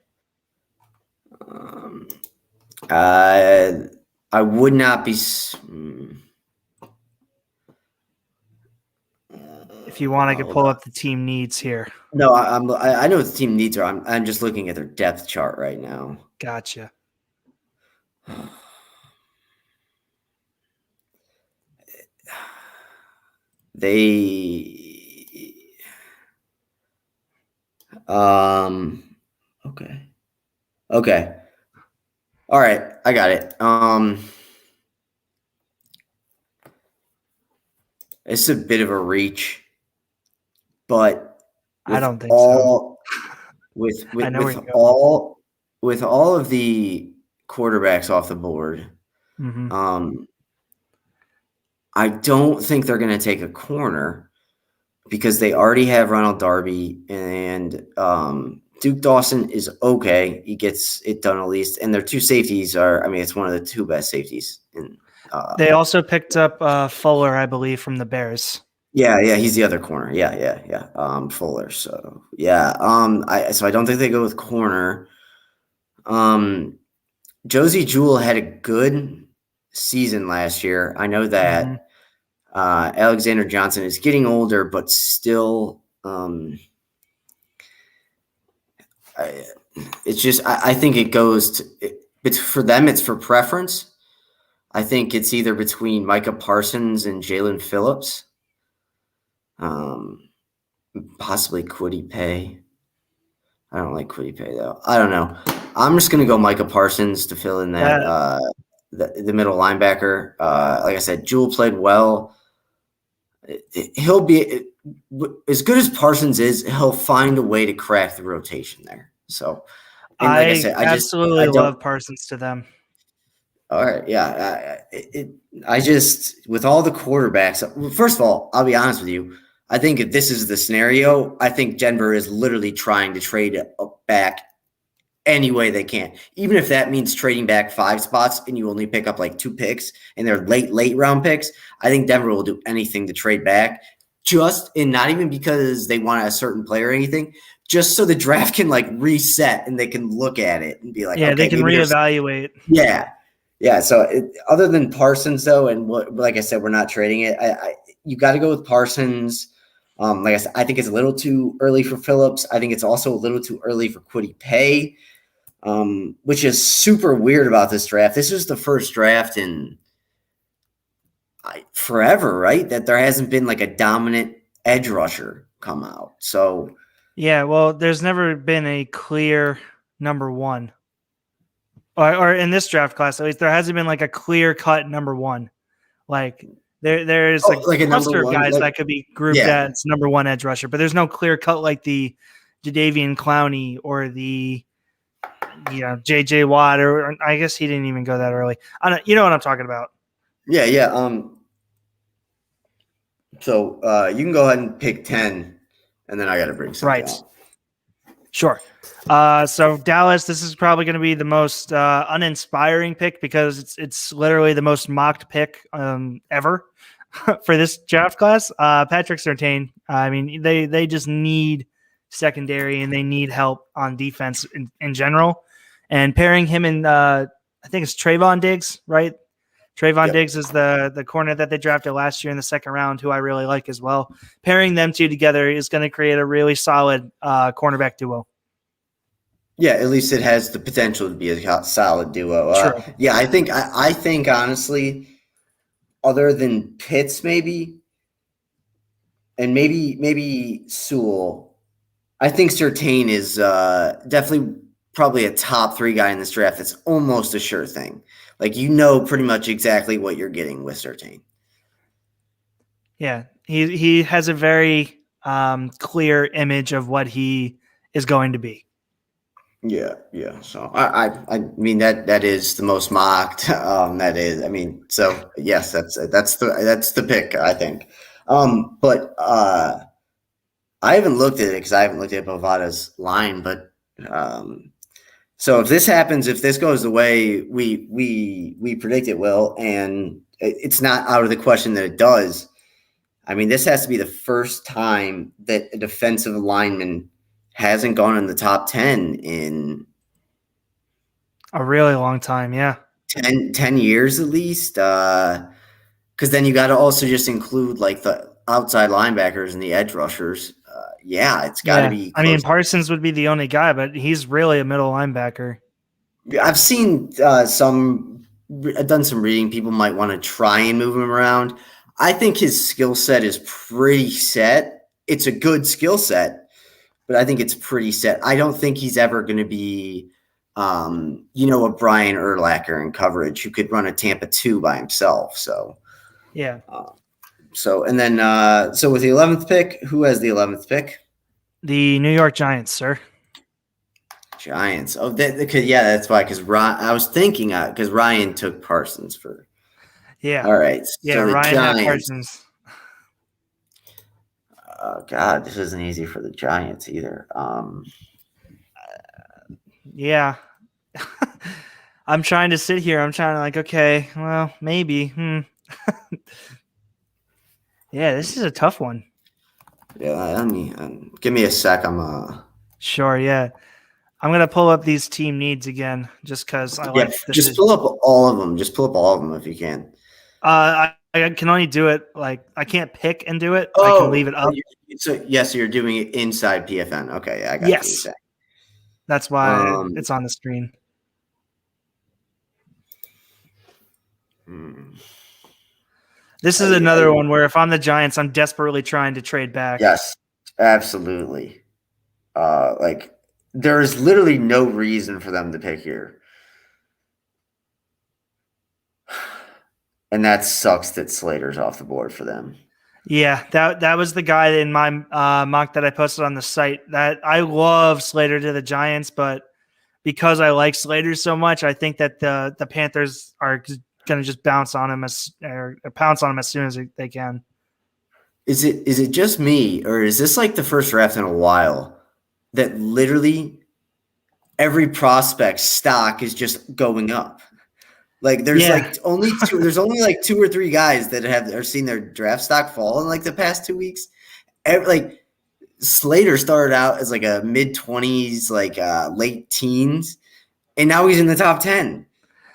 I would not be. If you want, I could pull up the team needs here. No, I know what the team needs are. I'm just looking at their depth chart right now. Gotcha. Okay. All right, I got it. It's a bit of a reach, but I don't think so. With all of the quarterbacks off the board, mm-hmm. I don't think they're going to take a corner because they already have Ronald Darby and Duke Dawson is okay. He gets it done at least. And their 2 safeties it's one of the 2 best safeties. They also picked up Fuller, I believe, from the Bears. Yeah, he's the other corner. Yeah. Fuller. So so I don't think they go with corner. Josie Jewell had a good season last year. I know that. Mm-hmm. Alexander Johnson is getting older, but still, it's just I think it goes it's for them. It's for preference. I think it's either between Micah Parsons and Jalen Phillips. Possibly Kwity Paye. I don't like Kwity Paye though. I don't know. I'm just gonna go Micah Parsons to fill in that the middle linebacker. Like I said, Jewell played well. He'll be as good as Parsons is, he'll find a way to crack the rotation there. So, and like I I said, I absolutely don't. love Parsons to them. All right, yeah. I just with all the quarterbacks. First of all, I'll be honest with you. I think if this is the scenario, I think Denver is literally trying to trade back any way they can, even if that means trading back 5 spots and you only pick up like 2 picks and they're late round picks. I think Denver will do anything to trade back, and not even because they want a certain player or anything, just so the draft can like reset and they can look at it and be like, Yeah, they okay, can maybe there's reevaluate. yeah. So other than Parsons though, and like I said, we're not trading it. You got to go with Parsons. Like I said, I think it's a little too early for Phillips. I think it's also a little too early for Kwity Paye. Which is super weird about this draft. This is the first draft in forever, right? That there hasn't been like a dominant edge rusher come out. So Yeah, well, there's never been a clear number one. Or in this draft class, at least, there hasn't been like a clear cut number one. Like there's a like a number cluster of one, guys like, that could be grouped as number one edge rusher, but there's no clear cut like the Jadeveon Clowney or the JJ Watt, or I guess he didn't even go that early. You know what I'm talking about? Yeah. So you can go ahead and pick 10, and then I got to bring something up. Sure. So Dallas, this is probably going to be the most uninspiring pick because it's literally the most mocked pick ever for this draft class. Patrick Surtain. I mean, they just need secondary and they need help on defense in general. And pairing him and I think it's Trayvon Diggs, right? Trayvon Diggs is the corner that they drafted last year in the second round, who I really like as well. Pairing them two together is going to create a really solid cornerback duo. Yeah, at least it has the potential to be a solid duo. Yeah, I think honestly, other than Pitts, maybe, and maybe Sewell, I think Surtain is definitely probably a top 3 guy in this draft. It's almost a sure thing. Like, pretty much exactly what you're getting with Surtain. Yeah, he has a very clear image of what he is going to be. Yeah. So I mean that is the most mocked. That is, I mean, so yes, that's the pick, I think. But I haven't looked at it because I haven't looked at Bovada's line. But so if this happens, if this goes the way we predict it will, and it's not out of the question that it does. I mean, this has to be the first time that a defensive lineman hasn't gone in the top 10 in a really long time. Yeah. 10 years at least. Because then you got to also just include like the outside linebackers and the edge rushers. It's got to be close. I mean, Parsons would be the only guy, but he's really a middle linebacker. I've seen I've done some reading. People might want to try and move him around. I think his skill set is pretty set. It's a good skill set, but I think it's pretty set. I don't think he's ever going to be, a Brian Urlacher in coverage who could run a Tampa 2 by himself. So, yeah. So with the 11th pick, who has the 11th pick? The New York Giants, sir. Giants. Oh, that's why. Because I was thinking because Ryan took Parsons for. Yeah. All right. Yeah, so Ryan had Parsons. Oh God, this isn't easy for the Giants either. Yeah. I'm trying to sit here. I'm trying to okay, well, maybe. Yeah, this is a tough one. Yeah, give me a sec. Sure, yeah. I'm going to pull up these team needs again just because I like this. Just pull up all of them. Just pull up all of them if you can. I can only do it I can't pick and do it. I can leave it up. So you're doing it inside PFN. Okay, yeah, I got you. That's why it's on the screen. This is another one where if I'm the Giants, I'm desperately trying to trade back. Yes, absolutely. There is literally no reason for them to pick here. And that sucks that Slater's off the board for them. Yeah, that was the guy in my mock that I posted on the site. That I love Slater to the Giants, but because I like Slater so much, I think that the Panthers are going to just pounce on him as soon as they can. Is it just me, or is this like the first draft in a while that literally every prospect stock is just going up? Like there's there's only like 2 or 3 guys that are seen their draft stock fall in like the past 2 weeks. Like Slater started out as like a mid-20s, like late teens, and now he's in the top 10.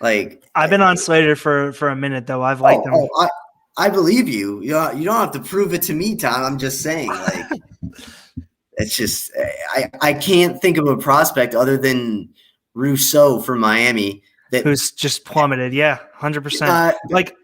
Like I've been on Slater for a minute though. I've liked him. I believe you. You don't have to prove it to me, Tom. I'm just saying, like it's just I can't think of a prospect other than Rousseau from Miami who's just plummeted. Yeah, 100%. Like,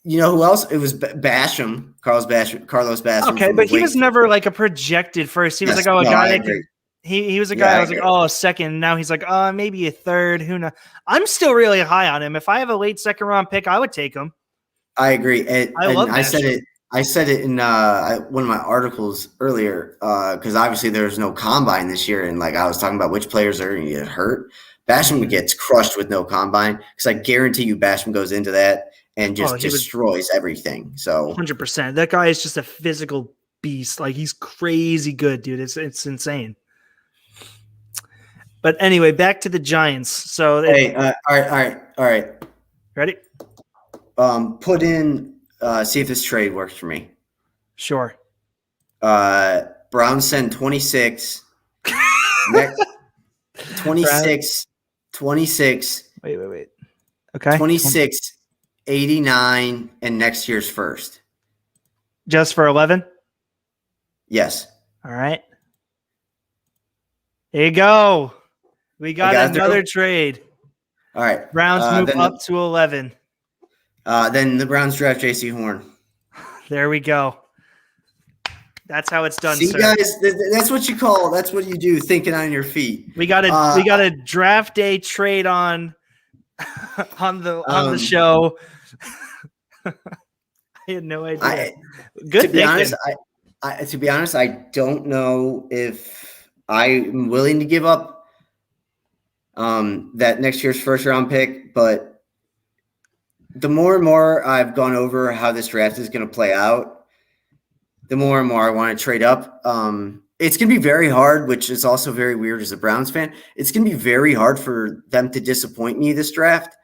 you know who else? It was Basham, Carlos Basham. Okay, but he was never like a projected first. He was like, a guy that could. He was a guy I was like, a second. Now he's like, maybe a third. Who knows? I'm still really high on him. If I have a late second round pick, I would take him. I agree. I said it. I said it in one of my articles earlier because obviously there's no combine this year, and like I was talking about which players are going to get hurt. Basham gets crushed with no combine because I guarantee you Basham goes into that and just destroys everything. So 100%. That guy is just a physical beast. Like he's crazy good, dude. It's insane. But anyway, back to the Giants. So all right. Ready? Put in see if this trade works for me. Sure. Browns send 26. Next, 26. Wait. Okay. 26, 89, and next year's first. Just for 11? Yes. All right. There you go. We got another trade. All right. Browns move up to 11. Then the Browns draft J.C. Horn. There we go. That's how it's done. See, sir. Guys, that's what you do, thinking on your feet. We got a draft day trade on the show. I had no idea. Good thinking. To be honest, I don't know if I'm willing to give up that next year's first round pick, but the more and more I've gone over how this draft is going to play out, the more and more I want to trade up. It's going to be very hard, which is also very weird as a Browns fan. It's going to be very hard for them to disappoint me this draft.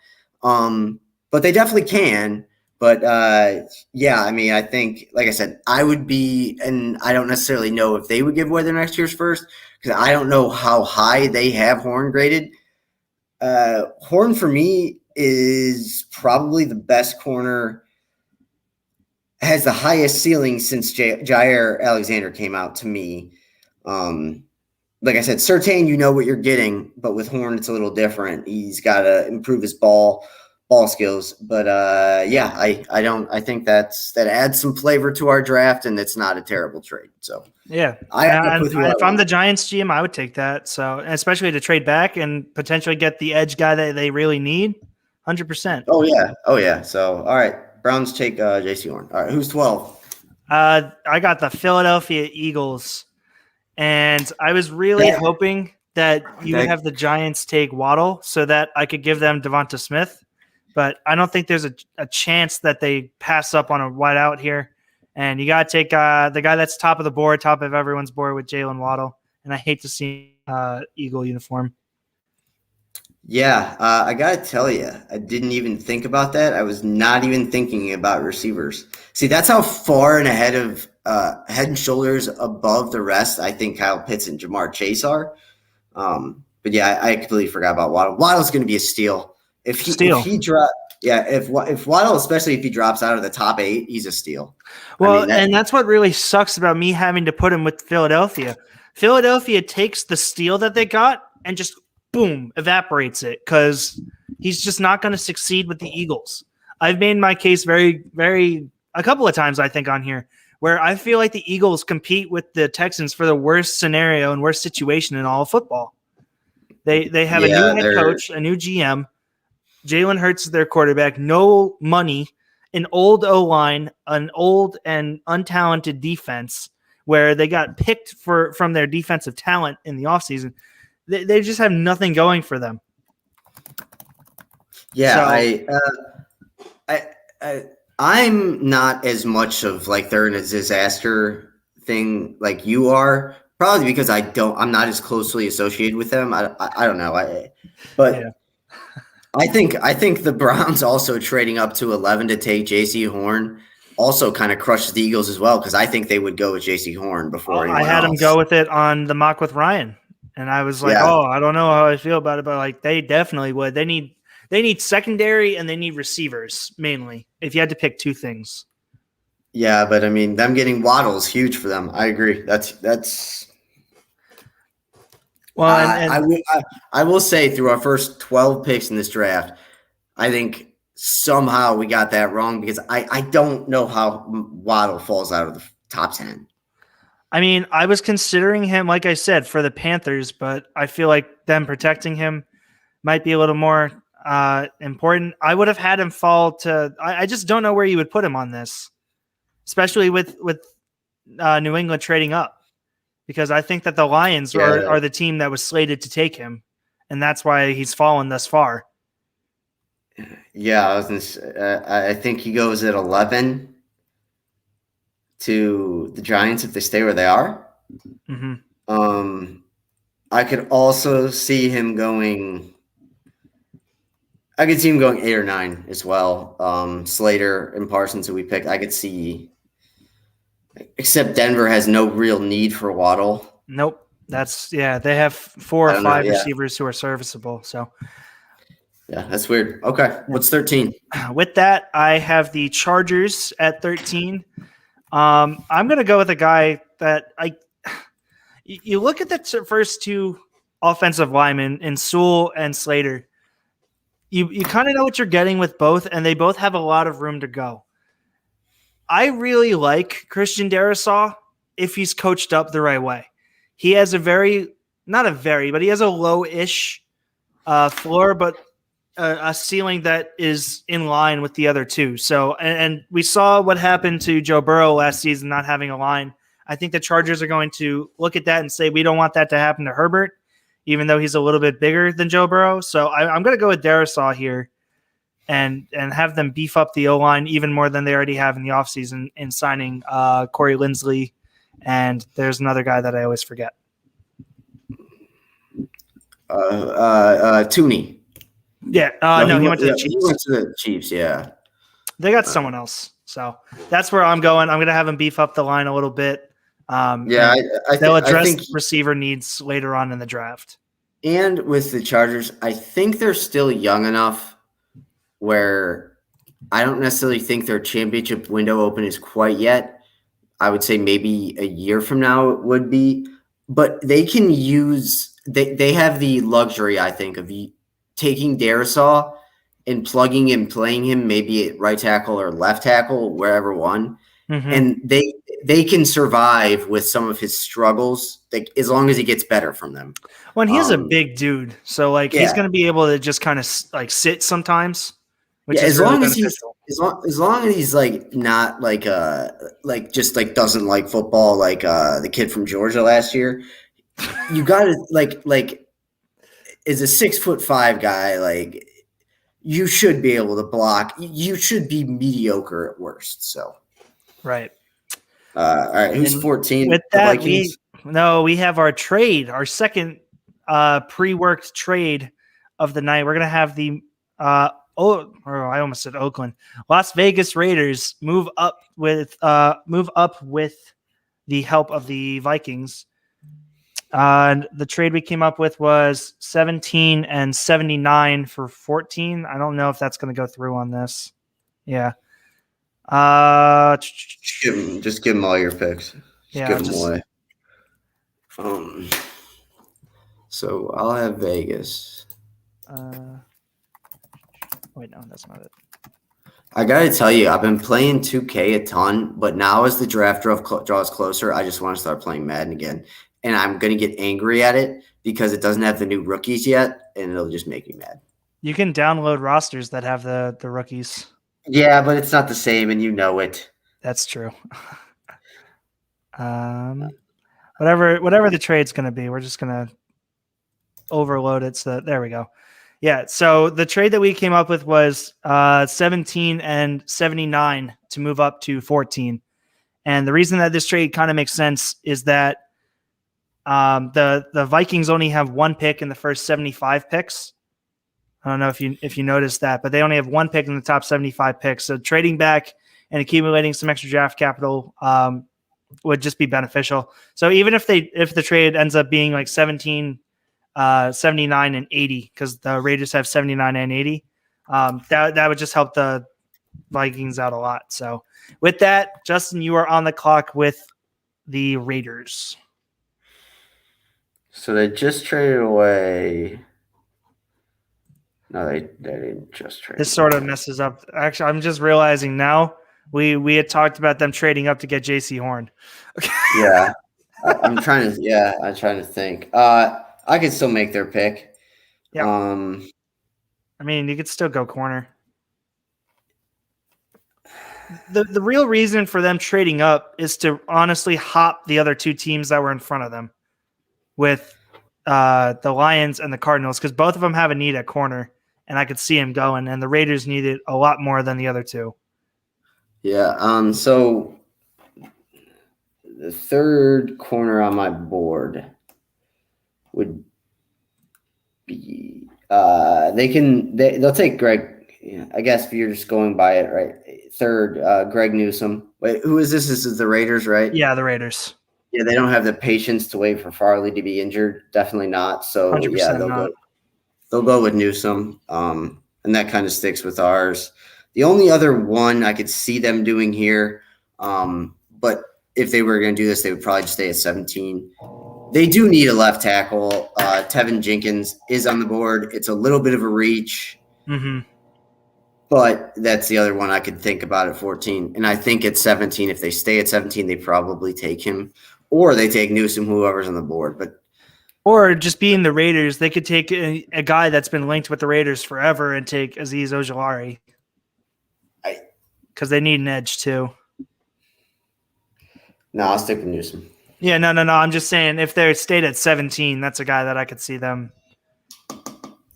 But they definitely can. But I mean, I think, like I said, I would be, and I don't necessarily know if they would give away their next year's first because I don't know how high they have Horn graded. Horn for me is probably the best corner, has the highest ceiling since Jair Alexander came out to me. Like I said, Surtain, you know what you're getting, but with Horn, it's a little different. He's got to improve his ball skills. But I think that adds some flavor to our draft, and it's not a terrible trade. So yeah, if I'm the Giants GM, I would take that. So especially to trade back and potentially get the edge guy that they really need, 100%. Oh yeah. So all right, Browns take J.C. Horn. All right, who's 12? I got the Philadelphia Eagles, and I was really hoping that you would have the Giants take Waddle so that I could give them Devonta Smith. But I don't think there's a chance that they pass up on a wideout here. And you got to take the guy that's top of everyone's board with Jalen Waddle. And I hate to see Eagle uniform. Yeah, I got to tell you, I didn't even think about that. I was not even thinking about receivers. See, that's how far and ahead of head and shoulders above the rest I think Kyle Pitts and Jamar Chase are. But yeah, I completely forgot about Waddle. Waddle's going to be a steal. If Waddle, especially if he drops out of the top 8, he's a steal. Well, and that's what really sucks about me having to put him with Philadelphia. Philadelphia takes the steal that they got and just boom, evaporates it because he's just not going to succeed with the Eagles. I've made my case very, very a couple of times, I think, on here, where I feel like the Eagles compete with the Texans for the worst scenario and worst situation in all of football. They have a new head coach, a new GM. Jalen Hurts is their quarterback, no money, an old O-line, an old and untalented defense where they got picked from their defensive talent in the offseason. They just have nothing going for them. Yeah, so, I'm not as much of like they're in a disaster thing like you are. Probably because I'm not as closely associated with them. I don't know. But yeah. I think the Browns also trading up to 11 to take J.C. Horn also kind of crushes the Eagles as well, because I think they would go with J.C. Horn before anyone I had else. them go with it on the mock with Ryan, and I was like, Yeah. oh, I don't know how I feel about it, but like they definitely would. They need secondary and they need receivers mainly. If you had to pick two things. Yeah, but I mean, them getting Waddle is huge for them. I agree. That's. Well, I will say through our first 12 picks in this draft, I think somehow we got that wrong, because I don't know how Waddle falls out of the top 10. I mean, I was considering him, like I said, for the Panthers, but I feel like them protecting him might be a little more important. I would have had him fall to. I just don't know where you would put him on this, especially with New England trading up, because I think that the Lions are the team that was slated to take him, and that's why he's fallen thus far. Yeah, I think he goes at 11 to the Giants if they stay where they are. Mm-hmm. I could also see him going. I could see him going 8 or 9 as well. Slater and Parsons, who we picked, I could see. Except Denver has no real need for Waddle. Nope. They have 4 or 5 receivers who are serviceable. So. Yeah, that's weird. Okay, what's 13? With that, I have the Chargers at 13. I'm going to go with a guy that you look at the first two offensive linemen in Sewell and Slater. You kind of know what you're getting with both, and they both have a lot of room to go. I really like Christian Darrisaw if he's coached up the right way. He has but he has a low-ish floor, but a ceiling that is in line with the other two. So, and we saw what happened to Joe Burrow last season, not having a line. I think the Chargers are going to look at that and say, we don't want that to happen to Herbert, even though he's a little bit bigger than Joe Burrow. So I'm going to go with Darrisaw here and have them beef up the O-line even more than they already have in the offseason in signing Corey Linsley. And there's another guy that I always forget. Tooney. Yeah, no, he went to the Chiefs. He went to the Chiefs, yeah. They got someone else. So that's where I'm going. I'm going to have them beef up the line a little bit. They'll address receiver needs later on in the draft. And with the Chargers, I think they're still young enough where I don't necessarily think their championship window open is quite yet. I would say maybe a year from now it would be. But they can use – they have the luxury, I think, of taking Darrisaw and plugging and playing him maybe at right tackle or left tackle, wherever one. Mm-hmm. And they can survive with some of his struggles, as long as he gets better from them. Well, and he's a big dude, so he's going to be able to just kind of sit sometimes. Which is as long as he's not doesn't like football like the kid from Georgia last year. You got to as a 6'5" guy, you should be able to block. You should be mediocre at worst. So, right. All right. Who's 14? With that, we have our trade, our second pre-worked trade of the night. We're gonna have the I almost said Oakland, Las Vegas Raiders move up with the help of the Vikings. The trade we came up with was 17 and 79 for 14. I don't know if that's going to go through on this. Yeah. Just give them all your picks. Give them away. So I'll have Vegas. Wait, no, that's not it. I got to tell you, I've been playing 2K a ton, but now as the draft draws closer, I just want to start playing Madden again. And I'm going to get angry at it because it doesn't have the new rookies yet, and it'll just make me mad. You can download rosters that have the rookies. Yeah, but it's not the same, and you know it. That's true. Whatever the trade's going to be, we're just going to overload it. So there we go. Yeah. So the trade that we came up with was 17 and 79 to move up to 14. And the reason that this trade kind of makes sense is that the Vikings only have one pick in the first 75 picks. I don't know if you noticed that, but they only have one pick in the top 75 picks. So trading back and accumulating some extra draft capital would just be beneficial. So even if the trade ends up being like 17, 79 and 80, because the Raiders have 79 and 80, that would just help the Vikings out a lot. So with that, Justin, you are on the clock with the Raiders. So they just traded away. No, they didn't just trade. This sort of messes up. Actually, I'm just realizing now we had talked about them trading up to get J.C. Horn. Yeah, I'm trying to. Yeah, I'm trying to think. I could still make their pick. Yeah. I mean, you could still go corner. The real reason for them trading up is to honestly hop the other two teams that were in front of them with the Lions and the Cardinals, because both of them have a need at corner, and I could see him going, and the Raiders need it a lot more than the other two. Yeah. So the third corner on my board would be they'll take Greg. Yeah, I guess if you're just going by it, right? Third, Greg Newsome. Wait, who is this? This is the Raiders, right? Yeah, the Raiders. Yeah, they don't have the patience to wait for Farley to be injured. Definitely not. So yeah, they'll go with Newsome. And that kind of sticks with ours. The only other one I could see them doing here, but if they were going to do this, they would probably just stay at 17. They do need a left tackle. Tevin Jenkins is on the board. It's a little bit of a reach. Mm-hmm. But that's the other one I could think about at 14. And I think at 17, if they stay at 17, they probably take him. Or they take Newsome, whoever's on the board. Or just being the Raiders, they could take a guy that's been linked with the Raiders forever and take Azeez Ojulari. Because they need an edge too. No, I'll stick with Newsome. Yeah, no. I'm just saying if they stayed at 17, that's a guy that I could see them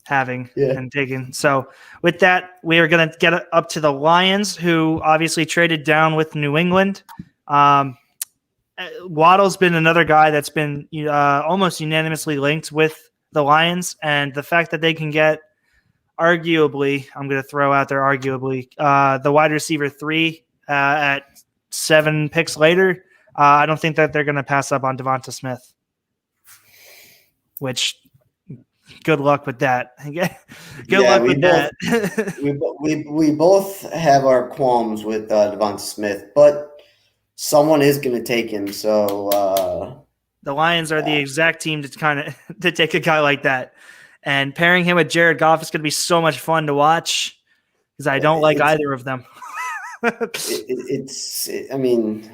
having and taking. So with that, we are going to get up to the Lions, who obviously traded down with New England. Waddle's been another guy that's been almost unanimously linked with the Lions, and the fact that they can get arguably, I'm going to throw out there arguably, the wide receiver 3 at 7 picks later, I don't think that they're going to pass up on Devonta Smith, which good luck with that. Good luck with that. we both have our qualms with Devonta Smith, but someone is going to take him. So the Lions are the exact team to take a guy like that, and pairing him with Jared Goff is going to be so much fun to watch because I don't like either of them. I mean,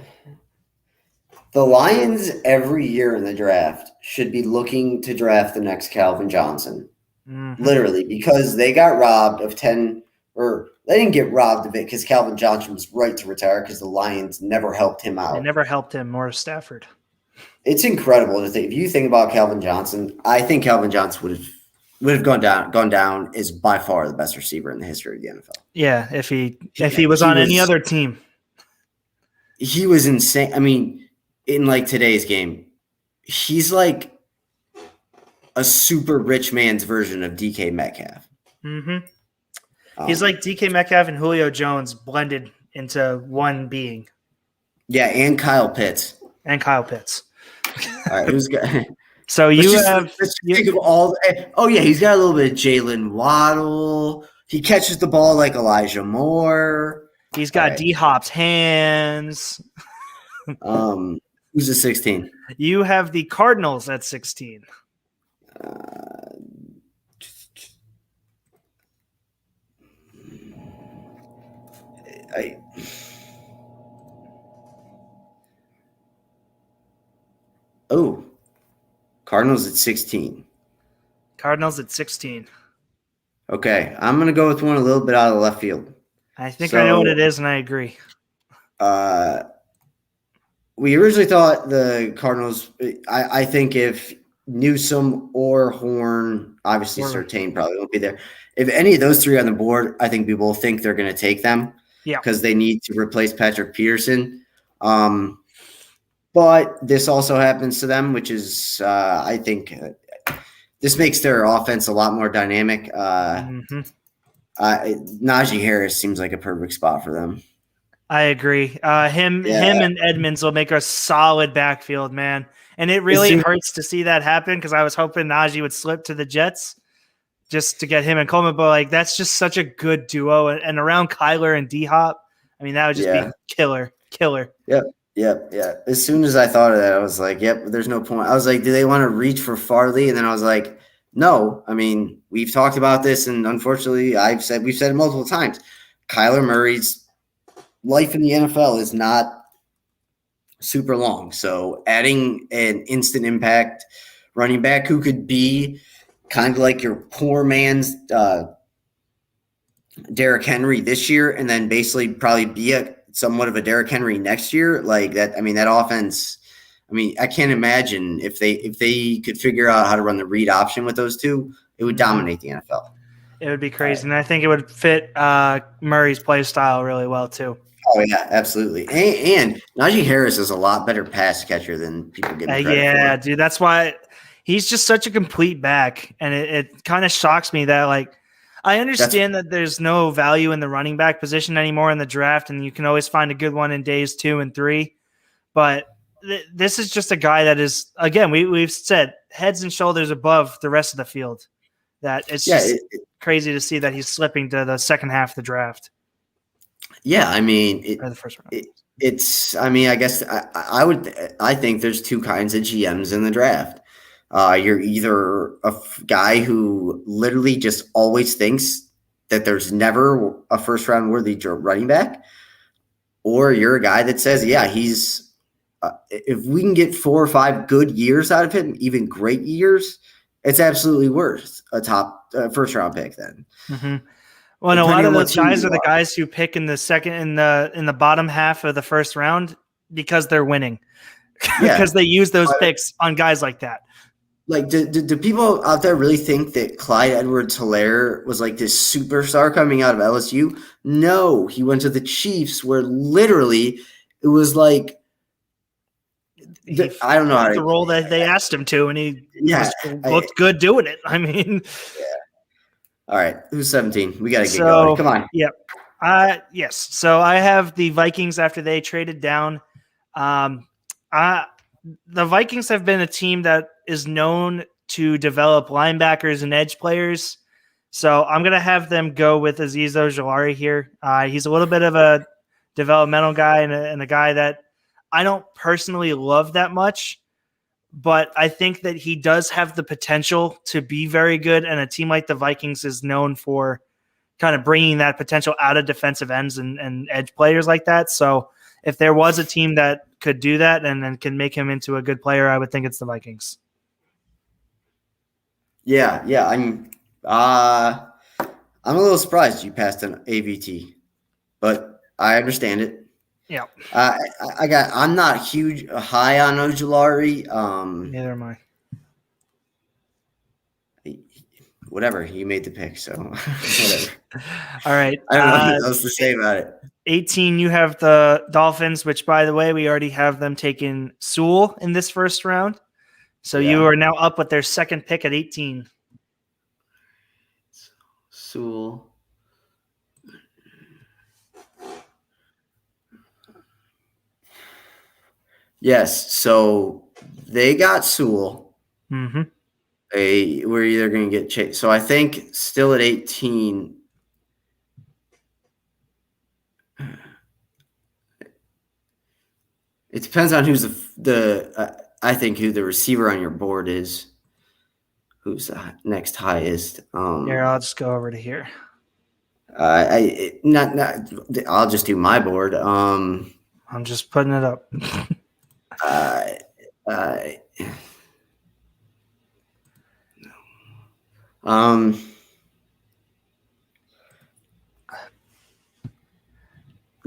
the Lions every year in the draft should be looking to draft the next Calvin Johnson. Mm-hmm. Literally, because they got robbed of 10, or they didn't get robbed of it because Calvin Johnson was right to retire because the Lions never helped him out. They never helped him, or Stafford. It's incredible to think. If you think about Calvin Johnson, I think Calvin Johnson would have gone down is by far the best receiver in the history of the NFL. Yeah, if he was on any other team. He was insane. I mean, in like today's game, he's like a super rich man's version of DK Metcalf. Mm-hmm. He's like DK Metcalf and Julio Jones blended into one being. Yeah, and Kyle Pitts. All right, who's got? So think of all. Oh yeah, he's got a little bit of Jalen Waddle. He catches the ball like Elijah Moore. He's got D-Hop's hands. Who's at 16? You have the Cardinals at 16. Cardinals at 16. Cardinals at 16. Okay, I'm going to go with one a little bit out of left field. I think I know what it is, and I agree. We originally thought the Cardinals. I think if Newsome or Horn, obviously Surtain probably won't be there. If any of those three on the board, I think people think they're going to take them. Yeah, because they need to replace Patrick Peterson. But this also happens to them, which is, I think, this makes their offense a lot more dynamic. Najee Harris seems like a perfect spot for them. I agree. Him and Edmonds will make a solid backfield, man. And it really hurts to see that happen because I was hoping Najee would slip to the Jets just to get him and Coleman. But like that's just such a good duo, and around Kyler and D Hop, I mean that would just be killer. Yep. As soon as I thought of that, I was like, "Yep." There's no point. I was like, "Do they want to reach for Farley?" And then I was like, "No." I mean, we've talked about this, and unfortunately, we've said it multiple times. Kyler Murray's life in the NFL is not super long. So adding an instant impact running back who could be kind of like your poor man's Derrick Henry this year, and then basically probably be somewhat of a Derrick Henry next year, like that. I mean, that offense. I mean, I can't imagine if they could figure out how to run the read option with those two, it would dominate the NFL. It would be crazy, and I think it would fit Murray's play style really well too. Oh yeah, absolutely. And Najee Harris is a lot better pass catcher than people give him credit for. Yeah, dude, that's why he's just such a complete back, and it kind of shocks me that like I understand that there's no value in the running back position anymore in the draft, and you can always find a good one in days 2 and 3. But this is just a guy that is, again, we've said heads and shoulders above the rest of the field. That it's just crazy to see that he's slipping to the second half of the draft. Yeah, I mean, or the first round. I mean, I guess I think there's two kinds of GMs in the draft. You're either a guy who literally just always thinks that there's never a first round worthy running back, or you're a guy that says, yeah, he's if we can get 4 or 5 good years out of him, even great years, it's absolutely worth a top first round pick then. Mm-hmm. Well, and a lot of those guys are the guys who pick in the second in the bottom half of the first round because they're winning. Because they use those picks on guys like that. Like, do people out there really think that Clyde Edwards-Helaire was like this superstar coming out of LSU? No, he went to the Chiefs where literally it was like I don't know how the role that they asked him to, and he looked good doing it. I mean, All right, who's 17? We got to get going. Come on. Yep. Yes. So I have the Vikings after they traded down. The Vikings have been a team that is known to develop linebackers and edge players. So I'm going to have them go with Azeez Ojulari here. He's a little bit of a developmental guy and a guy that I don't personally love that much, but I think that he does have the potential to be very good. And a team like the Vikings is known for kind of bringing that potential out of defensive ends and edge players like that. So if there was a team that could do that and then can make him into a good player, I would think it's the Vikings. Yeah. I'm a little surprised you passed an AVT, but I understand it. Yeah. I'm not high on Ojulari. Neither am I. Whatever, you made the pick, so whatever. All right. I don't know what else to say about it. 18, you have the Dolphins, which, by the way, we already have them taking Sewell in this first round. So you are now up with their second pick at 18. Sewell. Yes, so they got Sewell. Mm-hmm. We're either going to get Chase. So I think still at 18. It depends on who's I think who the receiver on your board is. Who's the next highest? Here, I'll just go over to here. I'll just do my board. I'm just putting it up.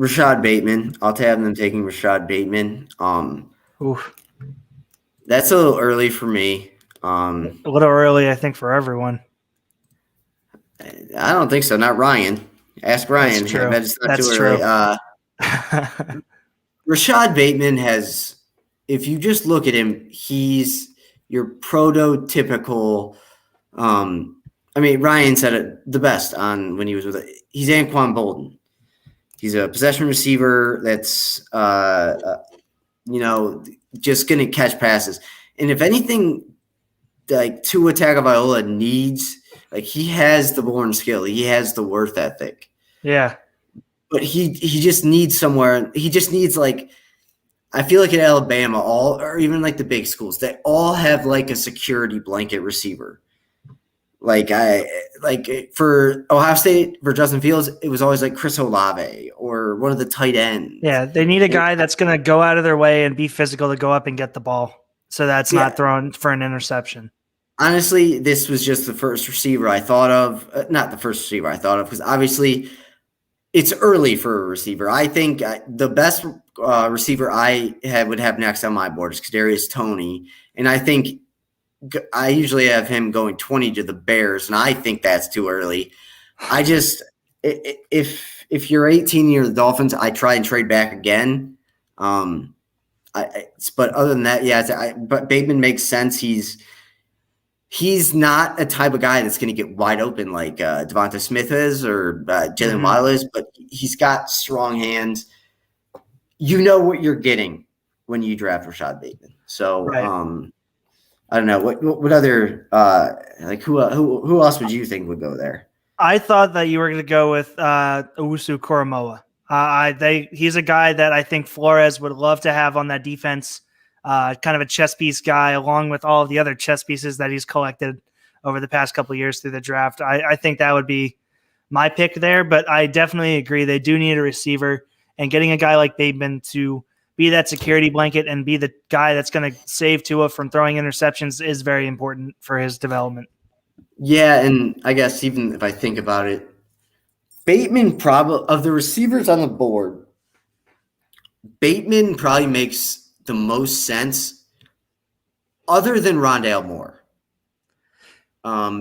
Rashad Bateman. I'll have them taking Rashad Bateman. Oof. That's a little early for me. A little early, I think, for everyone. I don't think so. Not Ryan. Ask Ryan. That's true. I bet it's not That's too early. true. Rashad Bateman has, if you just look at him, he's your prototypical. Ryan said it the best on when he was with it. He's Anquan Bolden. He's a possession receiver that's, just going to catch passes. And if anything, like Tua Tagovailoa needs, like he has the born skill, he has the worth ethic. Yeah. But he just needs somewhere. He just needs I feel like at Alabama, or even like the big schools, they all have like a security blanket receiver. For Ohio State, for Justin Fields, it was always like Chris Olave or one of the tight ends. Yeah, they need a guy that's going to go out of their way and be physical to go up and get the ball. So that's not thrown for an interception. Honestly, this was just the first receiver I thought of. Not the first receiver I thought of, because obviously it's early for a receiver. I think the best receiver I would have next on my board is Kadarius Toney. And I think I usually have him going 20 to the Bears, and I think that's too early. I just if you're 18 and you're the Dolphins, I try and trade back again. But other than that, but Bateman makes sense. He's not a type of guy that's going to get wide open like Devonta Smith is or Jalen Waddle is, but he's got strong hands. You know what you're getting when you draft Rashad Bateman. So right. I don't know what other who else would you think would go there? I thought that you were going to go with Owusu Koromoa. He's a guy that I think Flores would love to have on that defense. Kind of a chess piece guy, along with all of the other chess pieces that he's collected over the past couple of years through the draft. I think that would be my pick there, but I definitely agree they do need a receiver, and getting a guy like Bateman to be that security blanket and be the guy that's going to save Tua from throwing interceptions is very important for his development. Yeah, and I guess even if I think about it, Bateman probably, of the receivers on the board, Bateman probably makes the most sense other than Rondale Moore.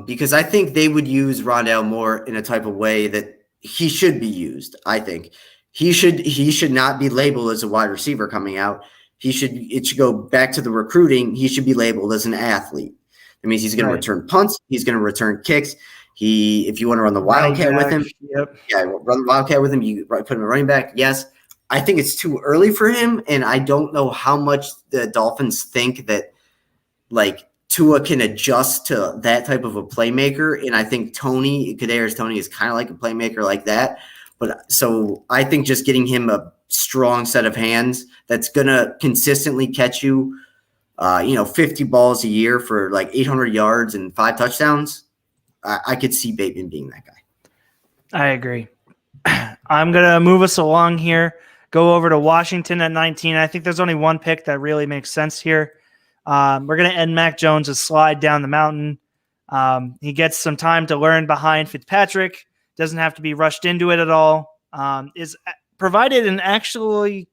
Because I think they would use Rondale Moore in a type of way that he should be used. I think he should not be labeled as a wide receiver coming out. It should go back to the recruiting. He should be labeled as an athlete. That means he's going to return punts. He's going to return kicks. If you want to run the Wildcat with him, run the Wildcat with him. You put him a running back. Yes. I think it's too early for him, and I don't know how much the Dolphins think that Tua can adjust to that type of a playmaker. And I think Kadarius Toney is kind of like a playmaker like that. But so I think just getting him a strong set of hands that's gonna consistently catch you, 50 balls a year for 800 yards and 5 touchdowns. I could see Bateman being that guy. I agree. I'm gonna move us along here. Go over to Washington at 19. I think there's only one pick that really makes sense here. We're going to end Mac Jones' slide down the mountain. He gets some time to learn behind Fitzpatrick. Doesn't have to be rushed into it at all. Is provided an actually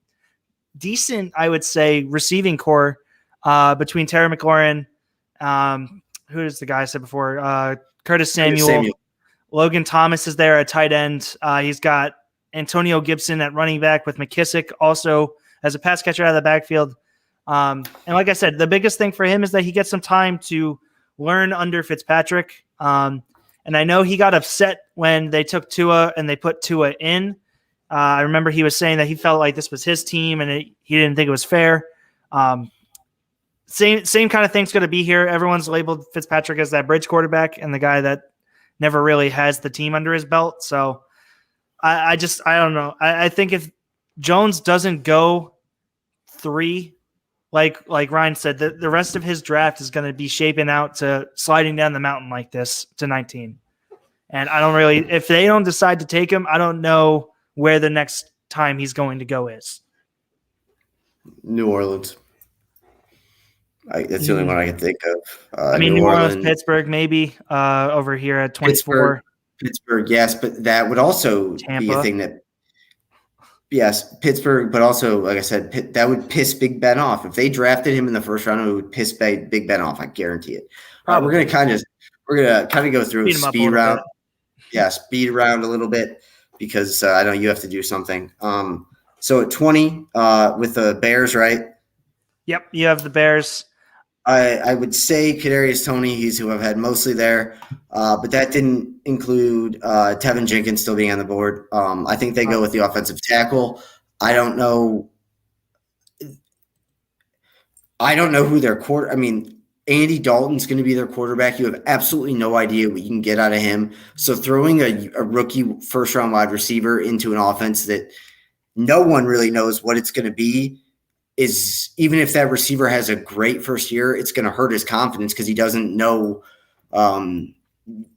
decent, I would say, receiving core between Terry McLaurin. Who is the guy I said before? Curtis Samuel. Logan Thomas is there at tight end. He's got Antonio Gibson at running back with McKissick also as a pass catcher out of the backfield. And like I said, the biggest thing for him is that he gets some time to learn under Fitzpatrick. And I know he got upset when they took Tua and they put Tua in. I remember he was saying that he felt like this was his team and he didn't think it was fair. Same kind of thing's going to be here. Everyone's labeled Fitzpatrick as that bridge quarterback and the guy that never really has the team under his belt. So I don't know. I think if Jones doesn't go 3, like Ryan said, the rest of his draft is going to be shaping out to sliding down the mountain like this to 19. And I don't really, if they don't decide to take him, I don't know where the next time he's going to go is. New Orleans. That's the only one I can think of. New Orleans, Pittsburgh, maybe over here at 24. Pittsburgh, yes, but that would also be a thing that Yes, Pittsburgh, but also, like I said, that would piss Big Ben off. If they drafted him in the first round, it would piss Big Ben off. I guarantee it. All right, we're gonna kind of go through Beat him up a speed little round. bit. Yeah, speed round a little bit because I know you have to do something. So at 20, with the Bears, right? Yep, you have the Bears. I would say Kadarius Toney. He's who I've had mostly there, but that didn't include Tevin Jenkins still being on the board. I think they go with the offensive tackle. I don't know. Who their quarter. I mean, Andy Dalton's going to be their quarterback. You have absolutely no idea what you can get out of him. So throwing a rookie first round wide receiver into an offense that no one really knows what it's going to be is, even if that receiver has a great first year, it's going to hurt his confidence because he doesn't know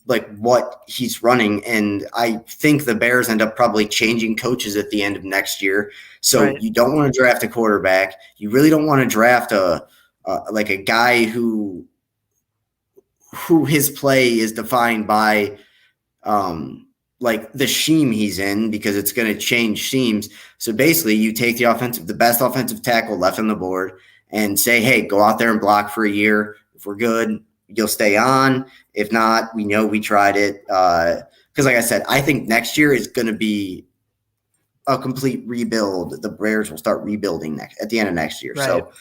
what he's running. And I think the Bears end up probably changing coaches at the end of next year. So You don't want to draft a quarterback. You really don't want to draft a guy who his play is defined by the scheme he's in, because it's going to change schemes. So basically you take the best offensive tackle left on the board and say, hey, go out there and block for a year. If we're good, you'll stay on. If not, we know we tried it. Because like I said, I think next year is going to be a complete rebuild. The Bears will start rebuilding at the end of next year. Right. So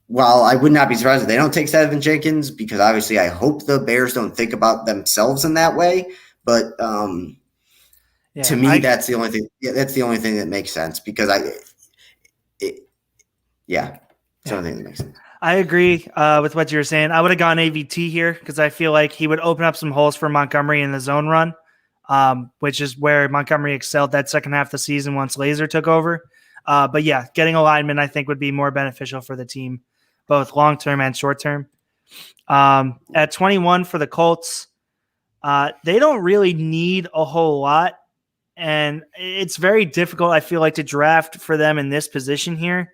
while I would not be surprised if they don't take Tevin Jenkins, because obviously I hope the Bears don't think about themselves in that way. But to me, that's the only thing. Yeah, that's the only thing that makes sense, because it's the only thing that makes sense. I agree with what you were saying. I would have gone AVT here because I feel like he would open up some holes for Montgomery in the zone run, which is where Montgomery excelled that second half of the season once Laser took over. But yeah, getting a lineman I think would be more beneficial for the team, both long-term and short-term. At 21 for the Colts, they don't really need a whole lot, and it's very difficult, I feel like, to draft for them in this position here.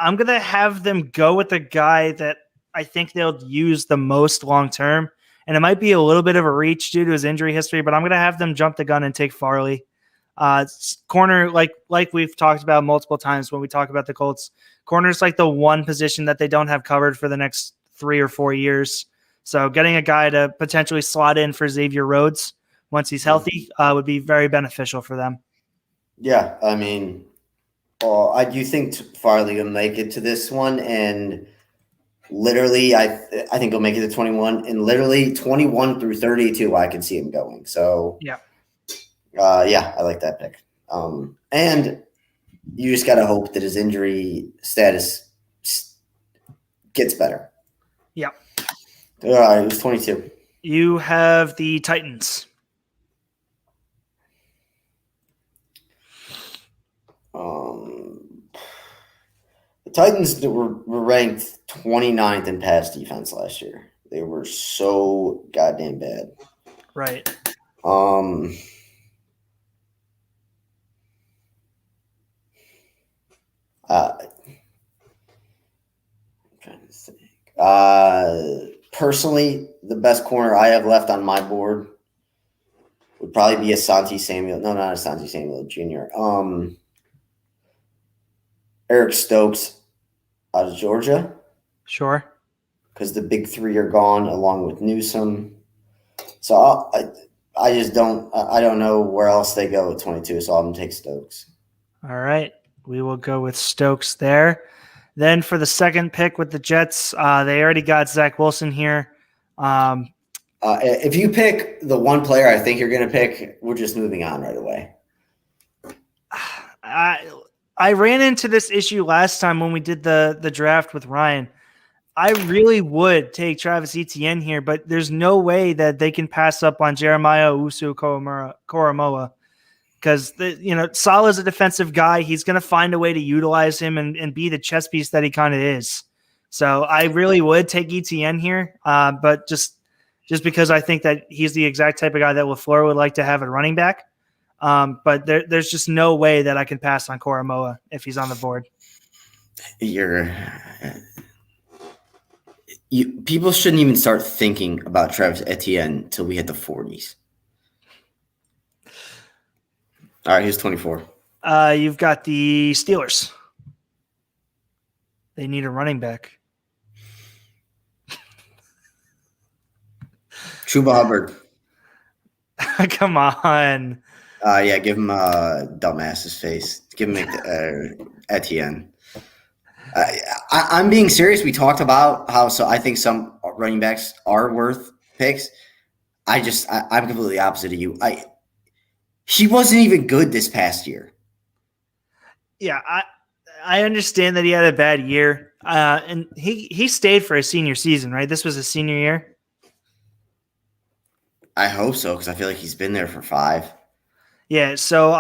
I'm going to have them go with the guy that I think they'll use the most long-term, and it might be a little bit of a reach due to his injury history, but I'm going to have them jump the gun and take Farley. Corner, like we've talked about multiple times when we talk about the Colts, corner is like the one position that they don't have covered for the next 3 or 4 years. So getting a guy to potentially slot in for Xavier Rhodes once he's healthy would be very beneficial for them. Yeah, I mean, I do think Farley will make it to this one, and literally, I think he'll make it to 21, and literally 21 through 32, I can see him going. So yeah. I like that pick. And you just got to hope that his injury status gets better. Yeah. All right, it was 22. You have the Titans. The Titans were ranked 29th in pass defense last year. They were so goddamn bad. Right. I'm trying to think. Personally, the best corner I have left on my board would probably be Asante Samuel. No, not Asante Samuel Jr. Eric Stokes out of Georgia. Sure. Because the big three are gone along with Newsome. So I just don't know where else they go at 22, so I'm going to take Stokes. All right. We will go with Stokes there. Then for the second pick with the Jets, they already got Zach Wilson here. If you pick the one player I think you're going to pick, we're just moving on right away. I ran into this issue last time when we did the draft with Ryan. I really would take Travis Etienne here, but there's no way that they can pass up on Jeremiah Owusu-Koramoah, because Salah's a defensive guy. He's going to find a way to utilize him and be the chess piece that he kind of is. So I really would take Etienne here, but just because I think that he's the exact type of guy that LaFleur would like to have at running back. But there's just no way that I can pass on Koramoah if he's on the board. People shouldn't even start thinking about Travis Etienne until we hit the 40s. All right, he's 24. You've got the Steelers. They need a running back. Chuba Hubbard. Come on. Yeah, give him dumbass's face. Give him Etienne. I'm being serious. We talked about how I think some running backs are worth picks. I'm completely opposite of you. He wasn't even good this past year. Yeah, I understand that he had a bad year, and he stayed for a senior season, right? This was a senior year. I hope so because I feel like he's been there for 5. Yeah, so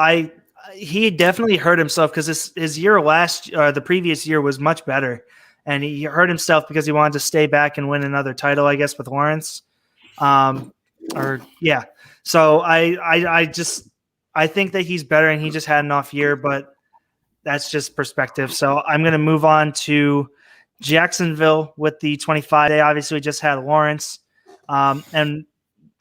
he definitely hurt himself because his year the previous year was much better, and he hurt himself because he wanted to stay back and win another title, I guess, with Lawrence. So I think that he's better, and he just had an off year, but that's just perspective. So I'm going to move on to Jacksonville with the 25. They obviously just had Lawrence, and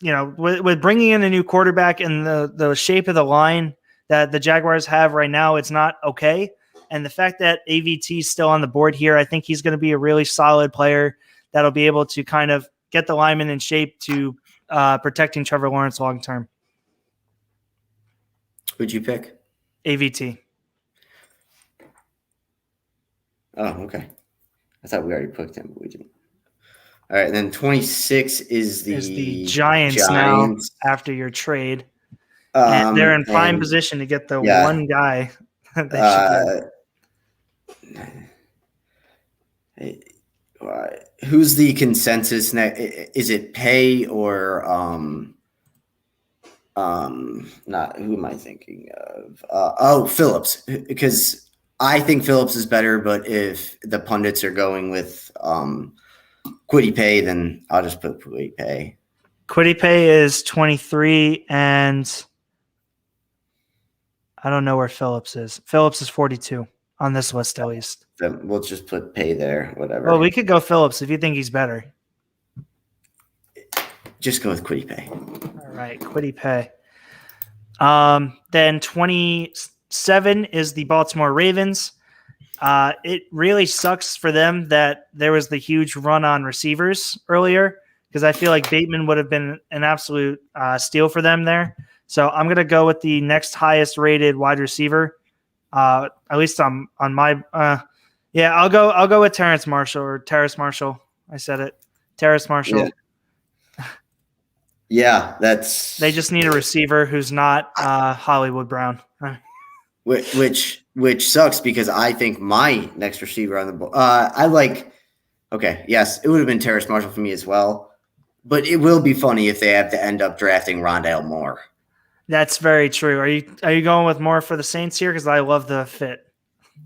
with bringing in a new quarterback and the shape of the line that the Jaguars have right now, it's not okay. And the fact that AVT is still on the board here, I think he's going to be a really solid player that'll be able to kind of get the lineman in shape to protecting Trevor Lawrence long term. Who'd you pick? AVT. Oh, okay. I thought we already picked him, but we didn't. All right, and then 26 is the Giants now after your trade. And they're in prime position to get the one guy that they should who's the consensus next? Is it Pay or not? Who am I thinking of? Phillips, because I think Phillips is better, but if the pundits are going with Kwity Paye, then I'll just put Kwity Paye. Kwity Paye is 23, and I don't know where Phillips is. Phillips is 42 on this list, at least. Then we'll just put Paye there, whatever. Well, we could go Phillips if you think he's better. Just go with Kwity Paye. All right, Kwity Paye. Then 27 is the Baltimore Ravens. It really sucks for them that there was the huge run on receivers earlier because I feel like Bateman would have been an absolute steal for them there. So I'm going to go with the next highest rated wide receiver. At least on my I'll go with Terrace Marshall. I said it. Terrace Marshall. Yeah, they just need a receiver who's not Hollywood Brown. Which sucks because I think my next receiver on the ball, yes, it would have been Terrace Marshall for me as well, but it will be funny if they have to end up drafting Rondale Moore. That's very true. Are you going with Moore for the Saints here? Because I love the fit.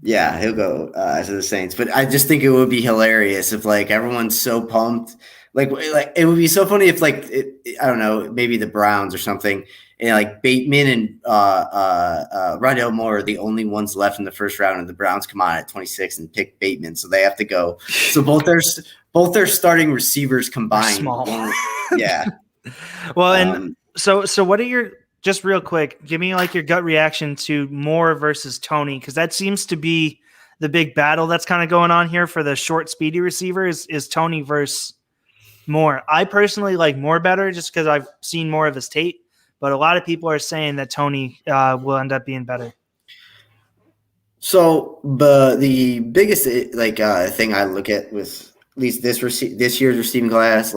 Yeah, he'll go to the Saints, but I just think it would be hilarious if everyone's so pumped. Like it would be so funny if I don't know, maybe the Browns or something, and Bateman and Rondale Moore are the only ones left in the first round, and the Browns come on at 26 and pick Bateman, so they have to go. So both their starting receivers combined, small. Yeah. Well, and so what are your just real quick? Give me your gut reaction to Moore versus Toney, because that seems to be the big battle that's kind of going on here for the short, speedy receiver is Toney versus Moore. I personally like Moore better just because I've seen more of his tape, but a lot of people are saying that Toney will end up being better. So the biggest thing I look at with at least this year's receiving class,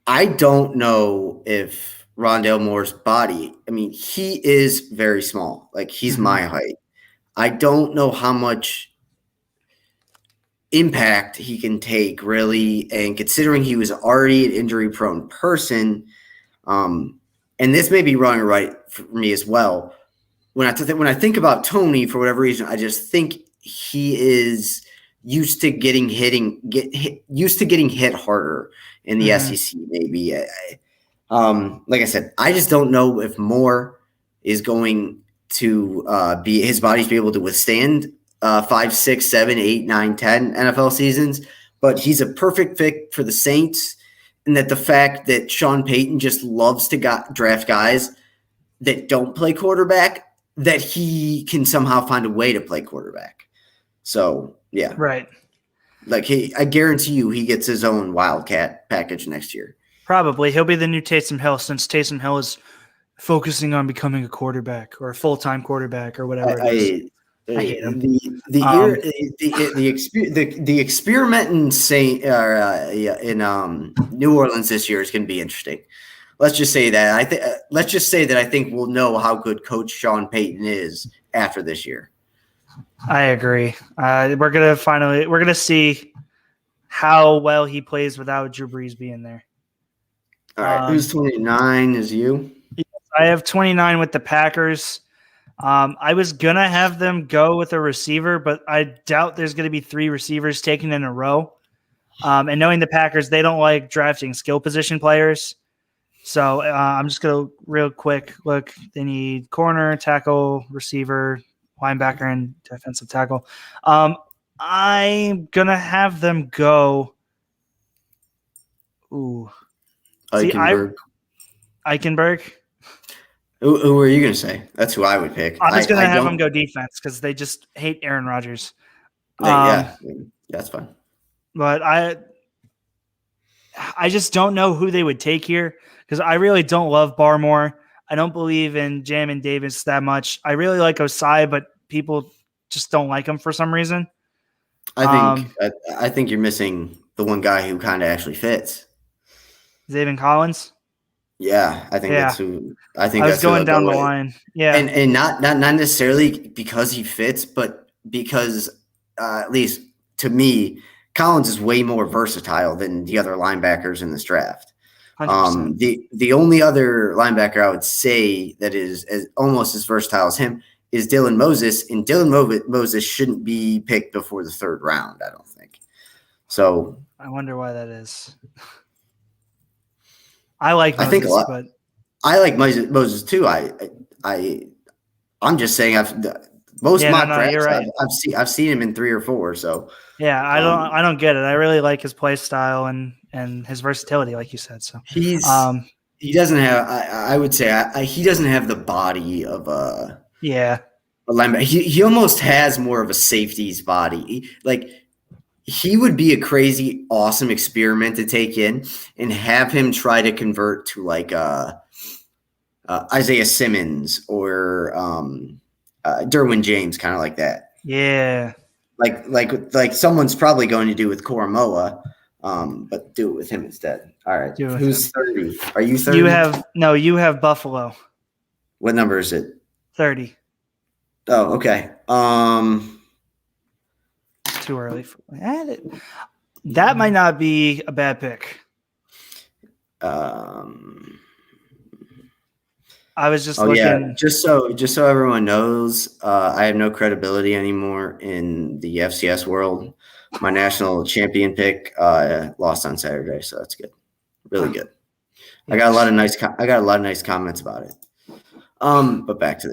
I don't know if Rondale Moore's body, I mean, he is very small. He's my height. I don't know how much impact he can take, really, and considering he was already an injury-prone person, and this may be wrong or right for me as well. When I think about Toney, for whatever reason, I just think he is used to getting hit harder in the SEC. Maybe, like I said, I just don't know if Moore is going to his body's be able to withstand 5, 6, 7, 8, 9, 10 NFL seasons, but he's a perfect fit for the Saints. And that the fact that Sean Payton just loves to draft guys that don't play quarterback that he can somehow find a way to play quarterback. So, yeah. Right. Like, I guarantee you he gets his own Wildcat package next year. Probably. He'll be the new Taysom Hill, since Taysom Hill is focusing on becoming a quarterback or a full-time quarterback or whatever it is. I hate him. The experiment in New Orleans this year is going to be interesting. Let's just say that I think we'll know how good Coach Sean Payton is after this year. I agree. We're gonna see how well he plays without Drew Brees being there. All right, who's 29? Is you? I have 29 with the Packers. I was gonna have them go with a receiver, but I doubt there's gonna be 3 receivers taken in a row. And knowing the Packers, they don't like drafting skill position players. So I'm just gonna real quick look. They need corner, tackle, receiver, linebacker, and defensive tackle. I'm gonna have them go. Ooh, Eichenberg. Who are you going to say? That's who I would pick. I'm just going to have them go defense because they just hate Aaron Rodgers. Yeah, that's fine. But I just don't know who they would take here because I really don't love Barmore. I don't believe in Jamin Davis that much. I really like Osai, but people just don't like him for some reason. I think you're missing the one guy who kind of actually fits. Zaven Collins. Yeah, I think that's who. I think I was that's going down the line. Yeah, and not necessarily because he fits, but because at least to me, Collins is way more versatile than the other linebackers in this draft. 100%. The only other linebacker I would say that is almost as versatile as him is Dylan Moses, and Dylan Moses shouldn't be picked before the 3rd round, I don't think. So I wonder why that is. I like Moses, I think a lot. But I like Moses too. I'm just saying mock drafts. Right. I've seen him in 3 or 4. So yeah, I don't get it. I really like his play style and his versatility, like you said. So he doesn't have. I would say he doesn't have the body of a linebacker. He almost has more of a safety's body. He would be a crazy, awesome experiment to take in and have him try to convert to like Isaiah Simmons or Derwin James, kind of like that. Yeah. Like someone's probably going to do with Koromoa, but do it with him instead. All right. Who's 30? Are you 30? You have Buffalo. What number is it? 30. Oh, okay. Too early for that. Might not be a bad pick. I was just looking. Yeah. Just so everyone knows, I have no credibility anymore in the FCS world. My national champion pick lost on Saturday, so that's good. Really good. I got a lot of nice comments about it. But back to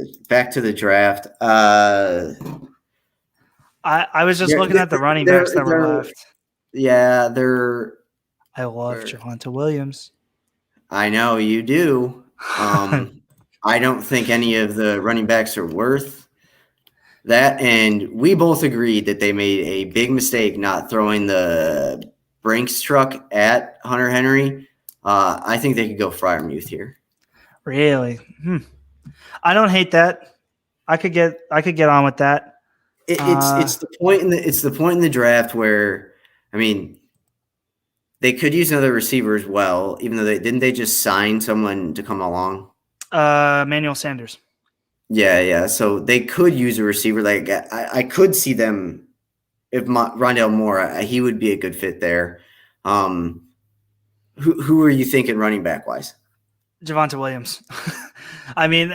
the draft. I was just looking at the running backs that were left. Yeah, I love Javonte Williams. I know you do. I don't think any of the running backs are worth that. And we both agreed that they made a big mistake not throwing the Brinks truck at Hunter Henry. I think they could go Freiermuth here. Really? I don't hate that. I could get on with that. It's the point in the draft where, I mean, they could use another receiver as well, even though they just sign someone to come along. Emmanuel Sanders. Yeah. So they could use a receiver. Like I could see them if Rondale Moore, he would be a good fit there. Who are you thinking running back wise? Javonte Williams. I mean,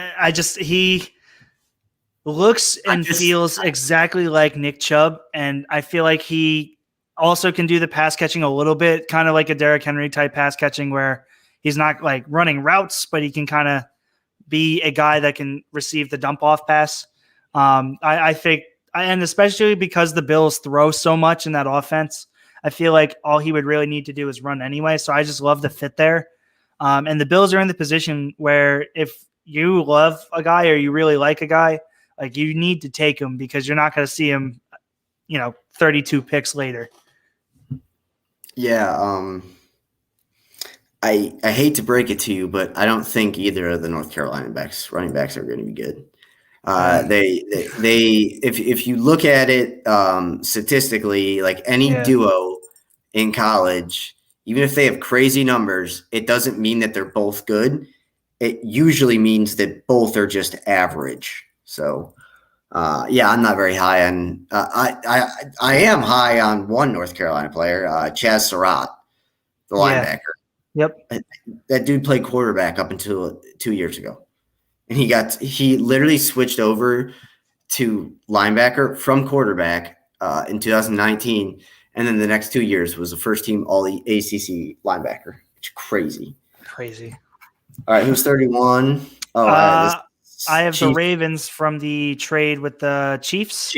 he looks and feels exactly like Nick Chubb, and I feel like he also can do the pass catching a little bit, kind of like a Derrick Henry type pass catching where he's not like running routes, but he can kind of be a guy that can receive the dump off pass. I think, and especially because the Bills throw so much in that offense, I feel like all he would really need to do is run anyway. So I just love the fit there. And the Bills are in the position where if you love a guy or you really like a guy, like you need to take him because you're not going to see him, 32 picks later. Yeah. I hate to break it to you, but I don't think either of the North Carolina running backs are going to be good. They if you look at it statistically, like any duo in college, even if they have crazy numbers, it doesn't mean that they're both good. It usually means that both are just average. So, I'm not very high on. I am high on one North Carolina player, Chaz Surratt, the linebacker. Yep. That dude played quarterback up until 2 years ago. And he literally switched over to linebacker from quarterback in 2019. And then the next 2 years was the first team all the ACC linebacker. It's crazy. All right. Who's 31? I have the Ravens from the trade with the Chiefs.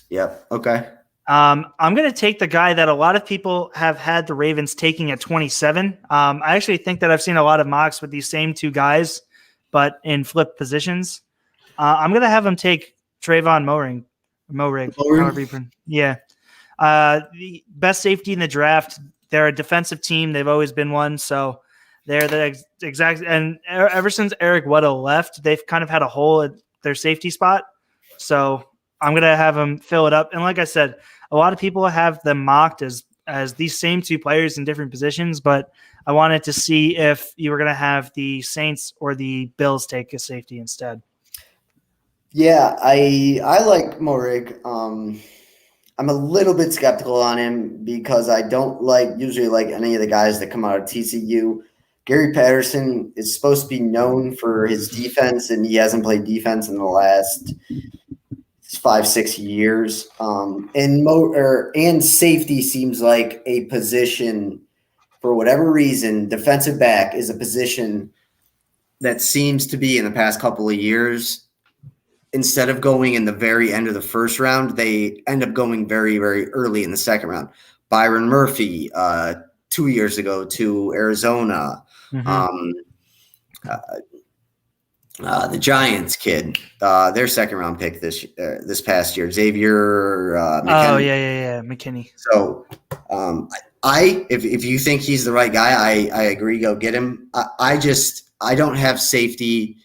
Yep. Okay. I'm going to take the guy that a lot of people have had the Ravens taking at 27. I actually think that I've seen a lot of mocks with these same two guys, but in flip positions. I'm going to have him take Trayvon Moehrig. However you the best safety in the draft. They're a defensive team. They've always been one. So they're the exact. And ever since Eric Weddle left, they've kind of had a hole at their safety spot. So I'm going to have him fill it up. And like I said, a lot of people have them mocked as these same two players in different positions, but I wanted to see if you were going to have the Saints or the Bills take a safety instead. Yeah, I like Moehrig. I'm a little bit skeptical on him because I don't usually like any of the guys that come out of TCU. Gary Patterson is supposed to be known for his defense, and he hasn't played defense in the last 5-6 years. And safety seems like a position, for whatever reason, defensive back is a position that seems to be in the past couple of years, instead of going in the very end of the first round, they end up going very, very early in the second round. Byron Murphy 2 years ago to Arizona. Mm-hmm. The Giants kid, their second round pick this past year, Xavier McKinney. McKinney. So if you think he's the right guy, I agree, go get him. I don't have safety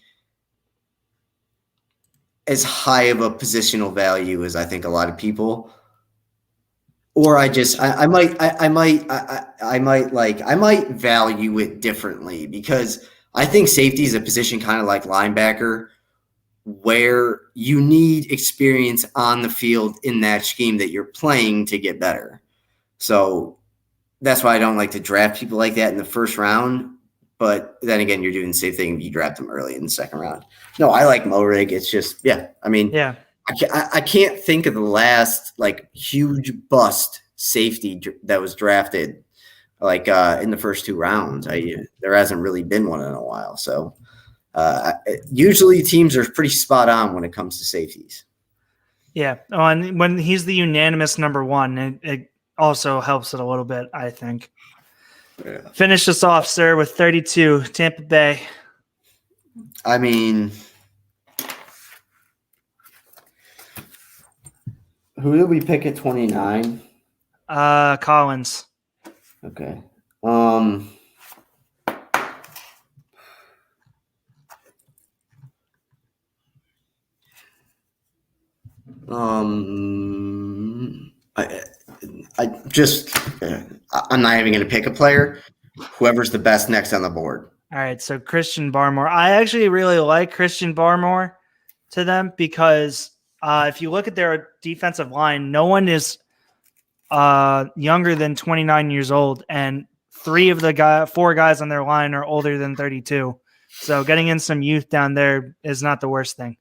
as high of a positional value as I think a lot of people. Or I might value it differently, because I think safety is a position kind of like linebacker, where you need experience on the field in that scheme that you're playing to get better. So that's why I don't like to draft people like that in the first round. But then again, you're doing the same thing if you draft them early in the second round. No, I like Moehrig. It's just, I can't think of the last huge bust safety that was drafted in the first 2 rounds. There hasn't really been one in a while. So usually teams are pretty spot on when it comes to safeties. Yeah. And when he's the unanimous number one, it also helps it a little bit, I think. Yeah. Finish us off, sir, with 32, Tampa Bay. I mean, who did we pick at 29? Collins. Okay. I'm not even going to pick a player. Whoever's the best next on the board. All right, so Christian Barmore. I actually really like Christian Barmore to them because if you look at their defensive line, no one is younger than 29 years old, and 4 guys on their line are older than 32. So getting in some youth down there is not the worst thing.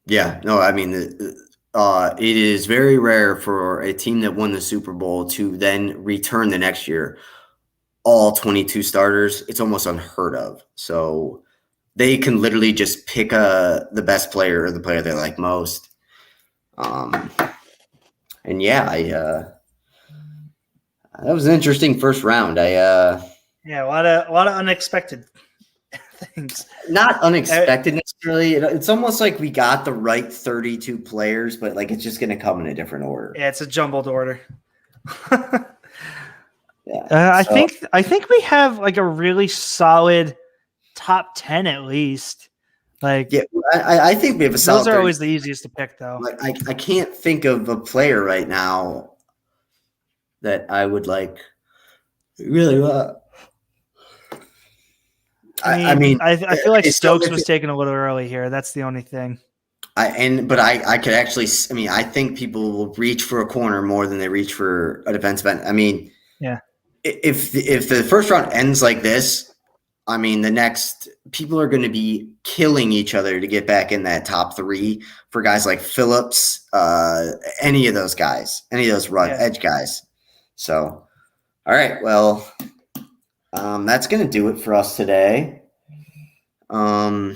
Yeah, no, I mean, it is very rare for a team that won the Super Bowl to then return the next year all 22 starters. It's almost unheard of. So they can literally just pick the best player or the player they like most. And that was an interesting first round. A lot of unexpected things. Not unexpected necessarily. It's almost like we got the right 32 players, but like it's just going to come in a different order. Yeah, it's a jumbled order. Yeah, I think we have like a really solid top 10 at least. Like, yeah, I think we have a solid. Those are always the easiest to pick, though. Like I can't think of a player right now that I would like really. I mean, I feel like Stokes was taken a little early here. That's the only thing. I could actually. I mean, I think people will reach for a corner more than they reach for a defensive end. I mean, yeah. If the first round ends like this, I mean, the next people are going to be killing each other to get back in that top 3 for guys like Phillips, any of those guys, any of those edge guys. So, all right, well, that's going to do it for us today. That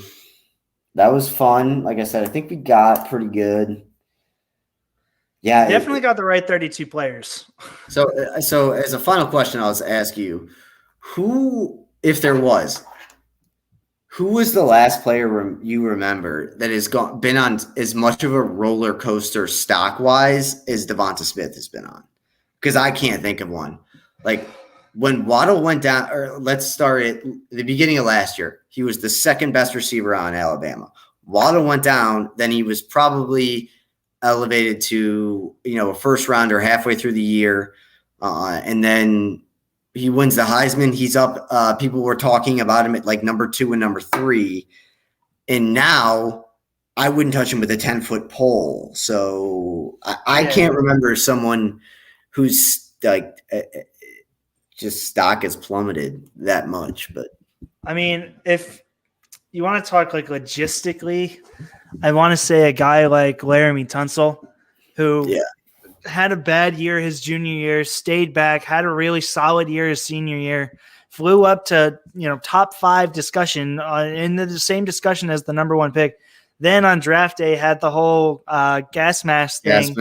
was fun. Like I said, I think we got pretty good. Yeah, definitely got the right 32 players. So as a final question, I'll ask you, who, if there was, who was the last player you remember that has been on as much of a roller coaster stock-wise as Devonta Smith has been on? Because I can't think of one. Like when Waddle went down, or let's start at the beginning of last year, he was the second best receiver on Alabama. Waddle went down, then he was probably elevated to, a first rounder halfway through the year. And then he wins the Heisman. He's up. People were talking about him at like number 2 and number 3. And now I wouldn't touch him with a 10-foot pole. So I can't remember someone who's like just stock has plummeted that much. But I mean, if you want to talk like logistically, I want to say a guy like Laramie Tunsil, who had a bad year his junior year, stayed back, had a really solid year his senior year, flew up to top 5 discussion in the same discussion as the number 1 pick. Then on draft day had the whole gas mask thing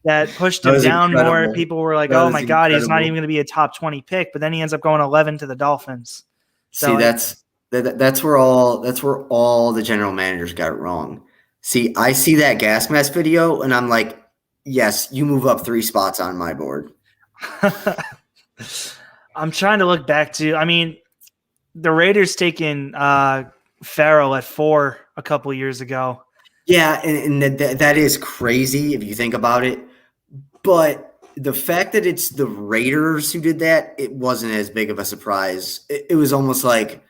that pushed him down more. People were like, "Oh my God, he's not even going to be a top 20 pick." But then he ends up going 11 to the Dolphins. See, that's where all the general managers got it wrong. See, I see that gas mask video and I'm like, yes, you move up 3 spots on my board. I'm trying to look back to, I mean, the Raiders taken Farrell at 4 a couple years ago. Yeah, and that is crazy if you think about it. But the fact that it's the Raiders who did that, it wasn't as big of a surprise. It was almost like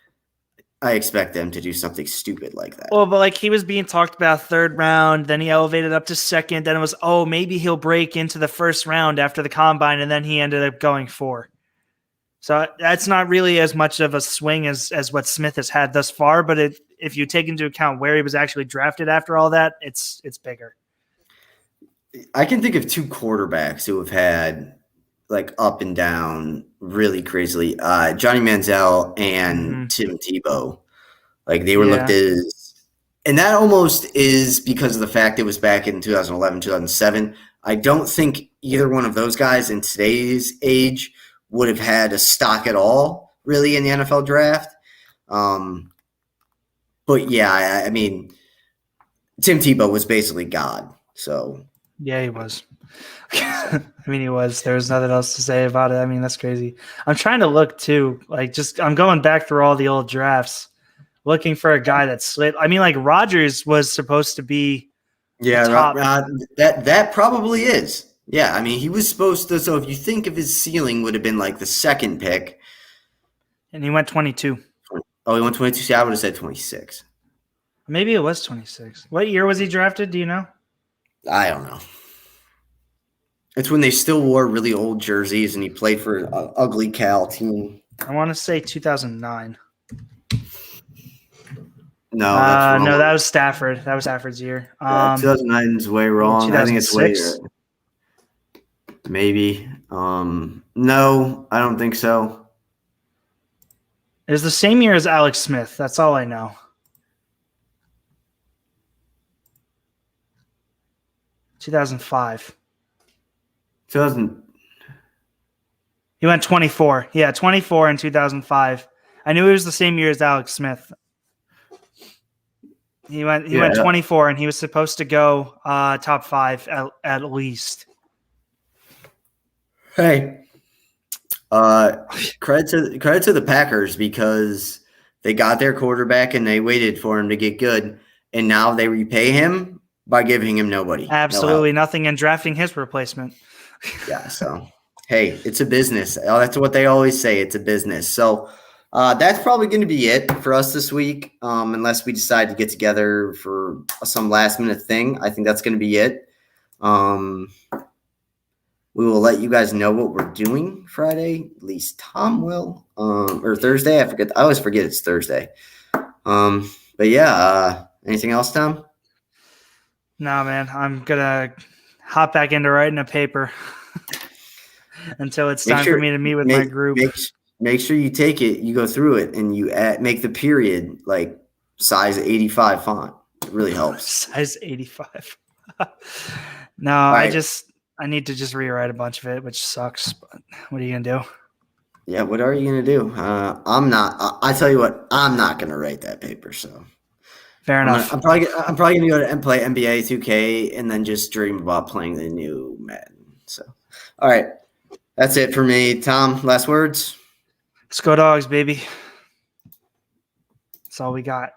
I expect them to do something stupid like that. Well, but like he was being talked about 3rd round, then he elevated up to 2nd, then it was, maybe he'll break into the 1st round after the combine, and then he ended up going 4. So that's not really as much of a swing as what Smith has had thus far, but if you take into account where he was actually drafted after all that, it's bigger. I can think of 2 quarterbacks who have had like up and down really crazily. Johnny Manziel and Tim Tebow. Like they were looked as, and that almost is because of the fact it was back in 2011, 2007. I don't think either one of those guys in today's age would have had a stock at all really in the NFL draft. But yeah, I mean, Tim Tebow was basically God. So yeah, he was. I mean, he was. There was nothing else to say about it. I mean, that's crazy. I'm trying to look too. I'm going back through all the old drafts, looking for a guy that slid. I mean, like Rodgers was supposed to be. Yeah, that probably is. Yeah, I mean, he was supposed to. So if you think of his ceiling, would have been like the 2nd pick, and he went 22. Oh, he went 22. See, I would have said 26. Maybe it was 26. What year was he drafted? Do you know? I don't know. It's when they still wore really old jerseys and he played for an ugly Cal team. I want to say 2009. No, that's wrong. No, that was Stafford. That was Stafford's year. 2009 is way wrong. I think it's way maybe. No, I don't think so. It was the same year as Alex Smith. That's all I know. 2005. 2000. He went 24. Yeah, 24 in 2005. I knew it was the same year as Alex Smith. He went 24, and he was supposed to go top 5 at least. Hey, credit to the Packers because they got their quarterback and they waited for him to get good, and now they repay him by giving him nobody. Absolutely nothing, and drafting his replacement. Yeah, so hey, it's a business. That's what they always say. It's a business. So that's probably going to be it for us this week, unless we decide to get together for some last minute thing. I think that's going to be it. We will let you guys know what we're doing Friday. At least Tom will, or Thursday. I forget. I always forget it's Thursday. But yeah, anything else, Tom? No, man. I'm gonna hop back into writing a paper until it's time for me to meet with my group. Make sure you take it. You go through it and you make the period like size 85 font. It really helps. Size 85. No, right. I need to just rewrite a bunch of it, which sucks. But what are you gonna do? Yeah, what are you gonna do? I tell you what, I'm not gonna write that paper. So fair enough. I'm probably gonna go and play NBA 2K and then just dream about playing the new Madden. So, all right, that's it for me. Tom, last words. Let's go Dogs, baby. That's all we got.